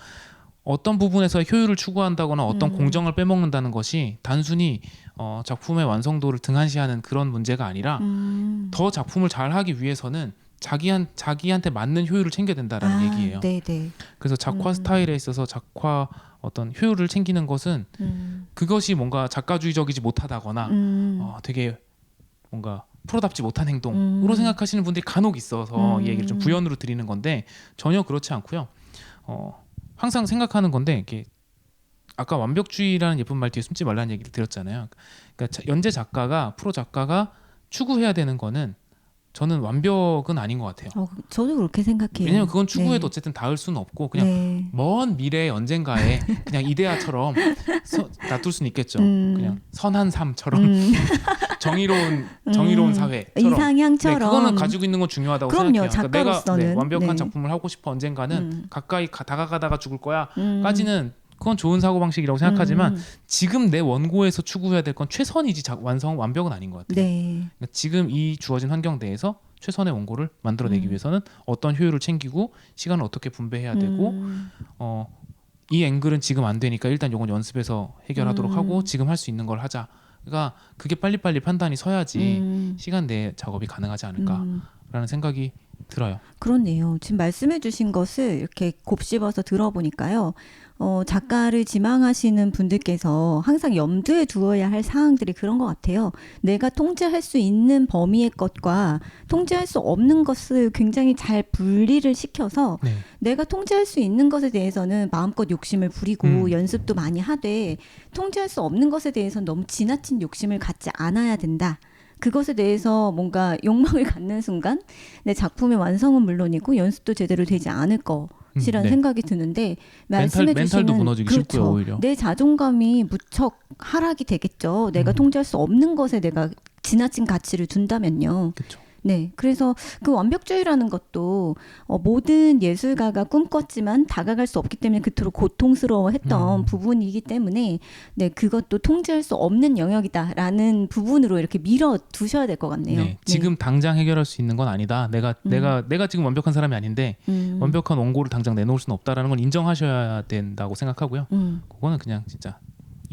어떤 부분에서 효율을 추구한다거나 어떤 공정을 빼먹는다는 것이 단순히 작품의 완성도를 등한시하는 그런 문제가 아니라 더 작품을 잘하기 위해서는 자기한테 맞는 효율을 챙겨야 된다라는 얘기예요. 네네. 그래서 작화 스타일에 있어서 작화 어떤 효율을 챙기는 것은 그것이 뭔가 작가주의적이지 못하다거나 되게 뭔가 프로답지 못한 행동으로 생각하시는 분들이 간혹 있어서 이 얘기를 좀 부연으로 드리는 건데 전혀 그렇지 않고요. 항상 생각하는 건데 이게 아까 완벽주의라는 예쁜 말 뒤에 숨지 말라는 얘기를 드렸잖아요. 그러니까 연재 작가가 프로 작가가 추구해야 되는 거는 저는 완벽은 아닌 것 같아요. 저도 그렇게 생각해요. 왜냐면 그건 추구해도 네. 어쨌든 닿을 수는 없고 그냥 먼 미래 언젠가에 그냥 이데아처럼 놔둘 수는 있겠죠. 그냥 선한 삶처럼 정의로운 사회처럼 이상향처럼. 네, 그거는 가지고 있는 건 중요하다고 그럼요, 생각해요. 작가로서는. 내가 완벽한 네. 작품을 하고 싶어 언젠가는 가까이 다가가다가 죽을 거야까지는 그건 좋은 사고방식이라고 생각하지만 지금 내 원고에서 추구해야 될 건 최선이지 완벽은 아닌 것 같아요. 네. 그러니까 지금 이 주어진 환경 내에서 최선의 원고를 만들어내기 위해서는 어떤 효율을 챙기고 시간을 어떻게 분배해야 되고 이 앵글은 지금 안 되니까 일단 이건 연습해서 해결하도록 하고 지금 할 수 있는 걸 하자. 그러니까 그게 빨리빨리 판단이 서야지 시간 내에 작업이 가능하지 않을까라는 생각이 들어요. 그렇네요. 지금 말씀해 주신 것을 이렇게 곱씹어서 들어보니까요. 작가를 지망하시는 분들께서 항상 염두에 두어야 할 사항들이 그런 것 같아요. 내가 통제할 수 있는 범위의 것과 통제할 수 없는 것을 굉장히 잘 분리를 시켜서 네. 내가 통제할 수 있는 것에 대해서는 마음껏 욕심을 부리고 연습도 많이 하되 통제할 수 없는 것에 대해서는 너무 지나친 욕심을 갖지 않아야 된다. 그것에 대해서 뭔가 욕망을 갖는 순간 내 작품의 완성은 물론이고 연습도 제대로 되지 않을 것이라는 네. 생각이 드는데 말씀해 멘탈도 주시는 무너지기 그렇죠. 쉽고요, 오히려. 내 자존감이 무척 하락이 되겠죠. 내가 통제할 수 없는 것에 내가 지나친 가치를 둔다면요. 그렇죠. 네, 그래서 그 완벽주의라는 것도 모든 예술가가 꿈꿨지만 다가갈 수 없기 때문에 그토록 고통스러워했던 부분이기 때문에 네, 그것도 통제할 수 없는 영역이다라는 부분으로 이렇게 밀어 두셔야 될 것 같네요. 네. 지금 당장 해결할 수 있는 건 아니다. 내가 지금 완벽한 사람이 아닌데 완벽한 원고를 당장 내놓을 수는 없다라는 걸 인정하셔야 된다고 생각하고요. 그거는 그냥 진짜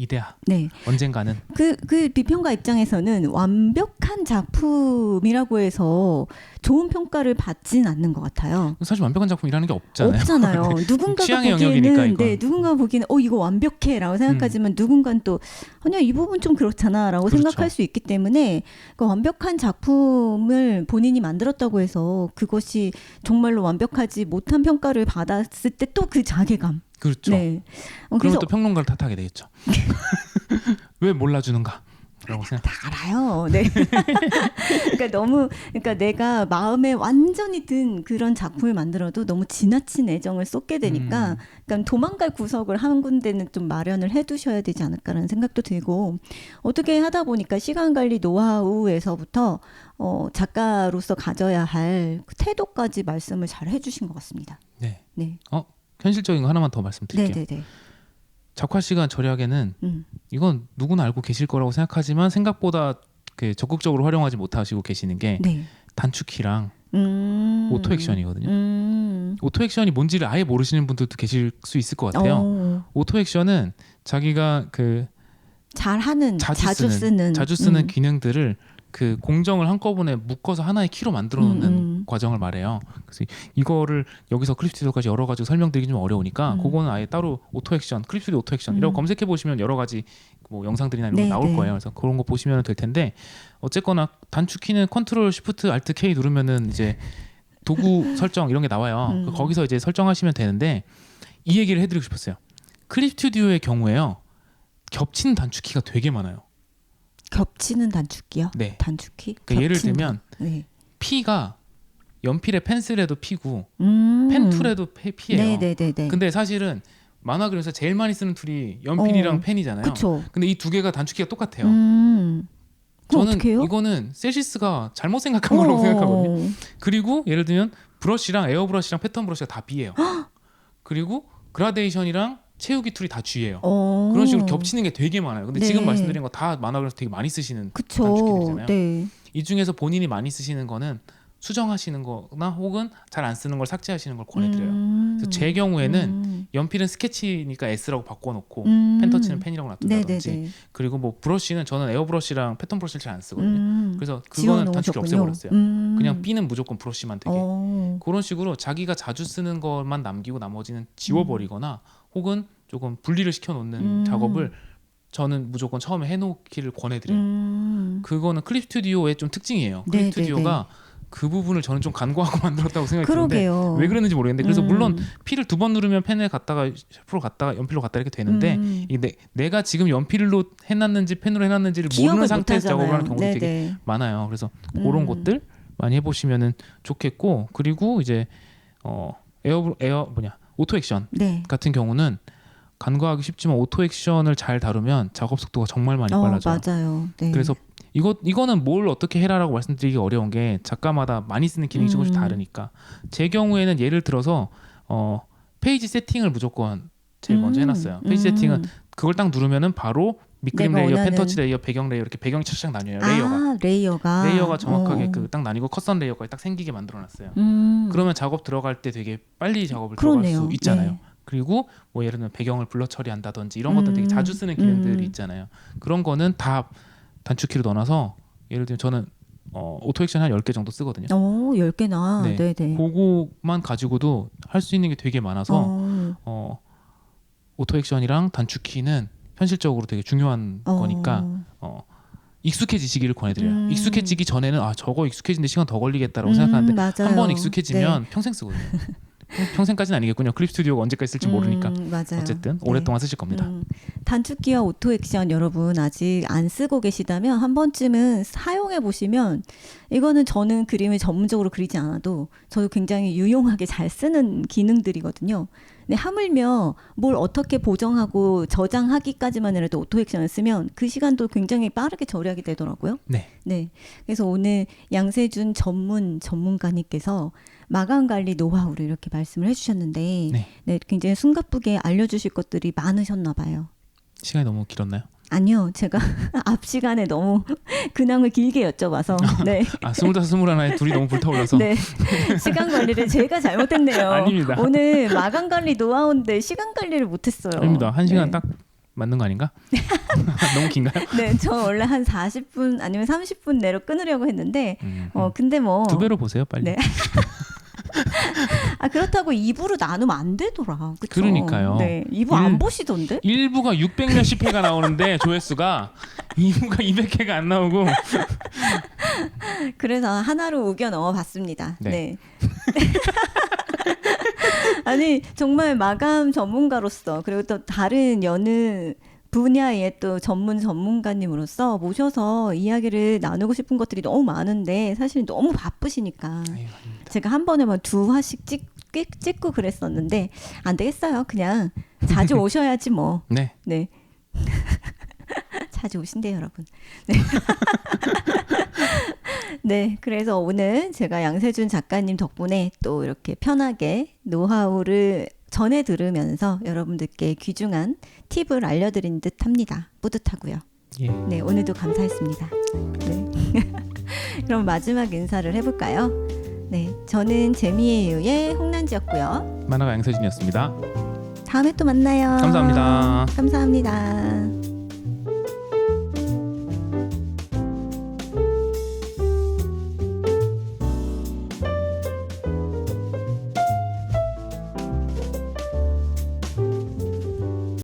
이데아. 네. 언젠가는. 그 비평가 입장에서는 완벽한 작품이라고 해서 좋은 평가를 받진 않는 것 같아요. 사실 완벽한 작품이라는 게 없잖아요. 없잖아요. 누군가가 취향의 영역이니까, 보기에는 이건. 누군가 보기에는 이거 완벽해라고 생각하지만 누군가는 또 아니야 이 부분 좀 그렇잖아라고 그렇죠. 생각할 수 있기 때문에 그 완벽한 작품을 본인이 만들었다고 해서 그것이 정말로 완벽하지 못한 평가를 받았을 때 또 그 자괴감. 그렇죠. 네. 그러면 그래서 또 평론가를 탓하게 되겠죠. 왜 몰라주는가? 라고 생각. 다 알아요. 네. 그러니까 내가 마음에 완전히 든 그런 작품을 만들어도 너무 지나친 애정을 쏟게 되니까 그러니까 도망갈 구석을 한 군데는 좀 마련을 해두셔야 되지 않을까라는 생각도 들고 어떻게 하다 보니까 시간 관리 노하우에서부터 작가로서 가져야 할 태도까지 말씀을 잘 해주신 것 같습니다. 네. 네. 현실적인 거 하나만 더 말씀드릴게요. 네네네. 작화 시간 절약에는 이건 누구나 알고 계실 거라고 생각하지만 생각보다 그 적극적으로 활용하지 못하시고 계시는 게 네. 단축키랑 오토 액션이거든요. 오토 액션이 뭔지를 아예 모르시는 분들도 계실 수 있을 것 같아요. 오토 액션은 자기가 그 잘하는 자주 쓰는 기능들을 그 공정을 한꺼번에 묶어서 하나의 키로 만들어 놓는 과정을 말해요. 그래서 이거를 여기서 클립스튜디오까지 여러 가지 설명드리기 좀 어려우니까 그거는 아예 따로 오토 액션, 클립스튜디오 오토 액션이라고 검색해 보시면 여러 가지 뭐 영상들이나 이런 거 나올 거예요. 그래서 그런 거 보시면 될 텐데 어쨌거나 단축키는 컨트롤 쉬프트 알트 K 누르면은 이제 도구 설정 이런 게 나와요. 거기서 이제 설정하시면 되는데 이 얘기를 해드리고 싶었어요. 클립스튜디오의 경우에요. 겹친 단축키가 되게 많아요. 겹치는 단축키요? 네. 단축키? 그러니까 예를 들면 네. P가 연필에 펜슬에도 P고 펜툴에도 P예요. 네네네네. 근데 사실은 만화 그려서 제일 많이 쓰는 툴이 연필이랑 펜이잖아요. 그쵸. 근데 이 두 개가 단축키가 똑같아요. 그럼 저는 어떡해요? 이거는 셀시스가 잘못 생각한 거라고 생각하거든요. 그리고 예를 들면 브러쉬랑 에어브러쉬랑 패턴 브러쉬가 다 B예요. 그리고 그라데이션이랑 채우기 툴이 다 G예요. 그런 식으로 겹치는 게 되게 많아요. 근데 네. 지금 말씀드린 거 다 만화 그려서 되게 많이 쓰시는 그쵸. 단축키들이잖아요. 네. 이 중에서 본인이 많이 쓰시는 거는 수정하시는 거나 혹은 잘 안 쓰는 걸 삭제하시는 걸 권해드려요. 그래서 제 경우에는 연필은 스케치니까 S라고 바꿔놓고 펜터치는 펜이라고 놔둔다든지 네네네. 그리고 뭐 브러쉬는 저는 에어브러쉬랑 패턴 브러쉬를 잘 안 쓰거든요. 그래서 그거는 단축키 지워놓으셨군요. 없애버렸어요. 그냥 B는 무조건 브러쉬만 되게. 그런 식으로 자기가 자주 쓰는 것만 남기고 나머지는 지워버리거나 혹은 조금 분리를 시켜놓는 작업을 저는 무조건 처음에 해놓기를 권해드려요. 그거는 클립 스튜디오의 좀 특징이에요. 클립 네, 스튜디오가 그 부분을 저는 좀 간과하고 만들었다고 생각이 그러게요. 드는데 왜 그랬는지 모르겠는데 그래서 물론 P를 2번 누르면 펜에 갔다가 셰프로 갔다가 연필로 갔다 이렇게 되는데 이게 내가 지금 연필로 해놨는지 펜으로 해놨는지를 모르는 상태에서 작업을 하는 경우도 되게 많아요. 그래서 그런 것들 많이 해보시면 좋겠고 그리고 이제 오토 액션 네. 같은 경우는 간과하기 쉽지만 오토 액션을 잘 다루면 작업 속도가 정말 많이 빨라져요. 맞아요. 네. 그래서 이거는 뭘 어떻게 해라라고 말씀드리기 어려운 게 작가마다 많이 쓰는 기능이 조금씩 다르니까 제 경우에는 예를 들어서 페이지 세팅을 무조건 제일 먼저 해놨어요. 페이지 세팅은 그걸 딱 누르면은 바로 밑그림 레이어, 펜터치 레이어, 배경 레이어 이렇게 배경이 착착 나뉘어요. 레이어가 정확하게 그 딱 나뉘고 컷선 레이어가 딱 생기게 만들어놨어요. 그러면 작업 들어갈 때 되게 빨리 작업을 들어갈 수 있잖아요. 네. 그리고 뭐 예를 들면 배경을 블러 처리한다든지 이런 것들 되게 자주 쓰는 기능들이 있잖아요. 그런 거는 다 단축키로 넣어놔서 예를 들면 저는 오토 액션 한 10개 정도 쓰거든요. 10개나. 네. 네네. 그거만 가지고도 할 수 있는 게 되게 많아서 오토 액션이랑 단축키는 현실적으로 되게 중요한 거니까 익숙해지시기를 권해드려요. 익숙해지기 전에는 저거 익숙해지는데 시간 더 걸리겠다라고 생각하는데 맞아요. 한 번 익숙해지면 평생 쓰거든요. 평생까지는 아니겠군요. 클립 스튜디오가 언제까지 쓸지 모르니까. 맞아요. 어쨌든 네. 오랫동안 쓰실 겁니다. 단축키와 오토 액션 여러분 아직 안 쓰고 계시다면 한 번쯤은 사용해 보시면 이거는 저는 그림을 전문적으로 그리지 않아도 저도 굉장히 유용하게 잘 쓰는 기능들이거든요. 근데 하물며 뭘 어떻게 보정하고 저장하기까지만 해도 오토 액션을 쓰면 그 시간도 굉장히 빠르게 절약이 되더라고요. 네. 그래서 오늘 양세준 전문가님께서 마감 관리 노하우를 이렇게 말씀을 해주셨는데 네, 굉장히 숨가쁘게 알려주실 것들이 많으셨나 봐요. 시간이 너무 길었나요? 아니요, 제가 앞 시간에 너무 근황을 길게 여쭤봐서 네. 25, 21에 둘이 너무 불타올라서 네. 시간 관리를 제가 잘못했네요. 아닙니다. 오늘 마감 관리 노하우인데 시간 관리를 못했어요. 아닙니다. 1시간 네. 딱 맞는 거 아닌가? 너무 긴가요? 네, 저 원래 한 40분 아니면 30분 내로 끊으려고 했는데 근데 뭐 2배로 보세요, 빨리. 네. 그렇다고 2부로 나누면 안 되더라. 그쵸? 그러니까요. 네, 2부 안 보시던데? 1부가 600몇십 회가 나오는데 조회수가 2부가 200회가 안 나오고 그래서 하나로 우겨 넣어봤습니다. 네. 네. 아니 정말 마감 전문가로서 그리고 또 다른 여느 분야의 또 전문가님으로서 모셔서 이야기를 나누고 싶은 것들이 너무 많은데 사실 너무 바쁘시니까 제가 한 번에 막 2화씩 찍고 그랬었는데 안 되겠어요. 그냥 자주 오셔야지 뭐. 네. 자주 오신대요, 여러분. 네. 네, 그래서 오늘 제가 양세준 작가님 덕분에 또 이렇게 편하게 노하우를 전해 들으면서 여러분들께 귀중한 팁을 알려드린 듯 합니다. 뿌듯하고요. 예. 네, 오늘도 감사했습니다. 네. 그럼 마지막 인사를 해볼까요? 네, 저는 재미의 이유의 홍란지였고요. 만화가 양세준이었습니다. 다음에 또 만나요. 감사합니다. 감사합니다.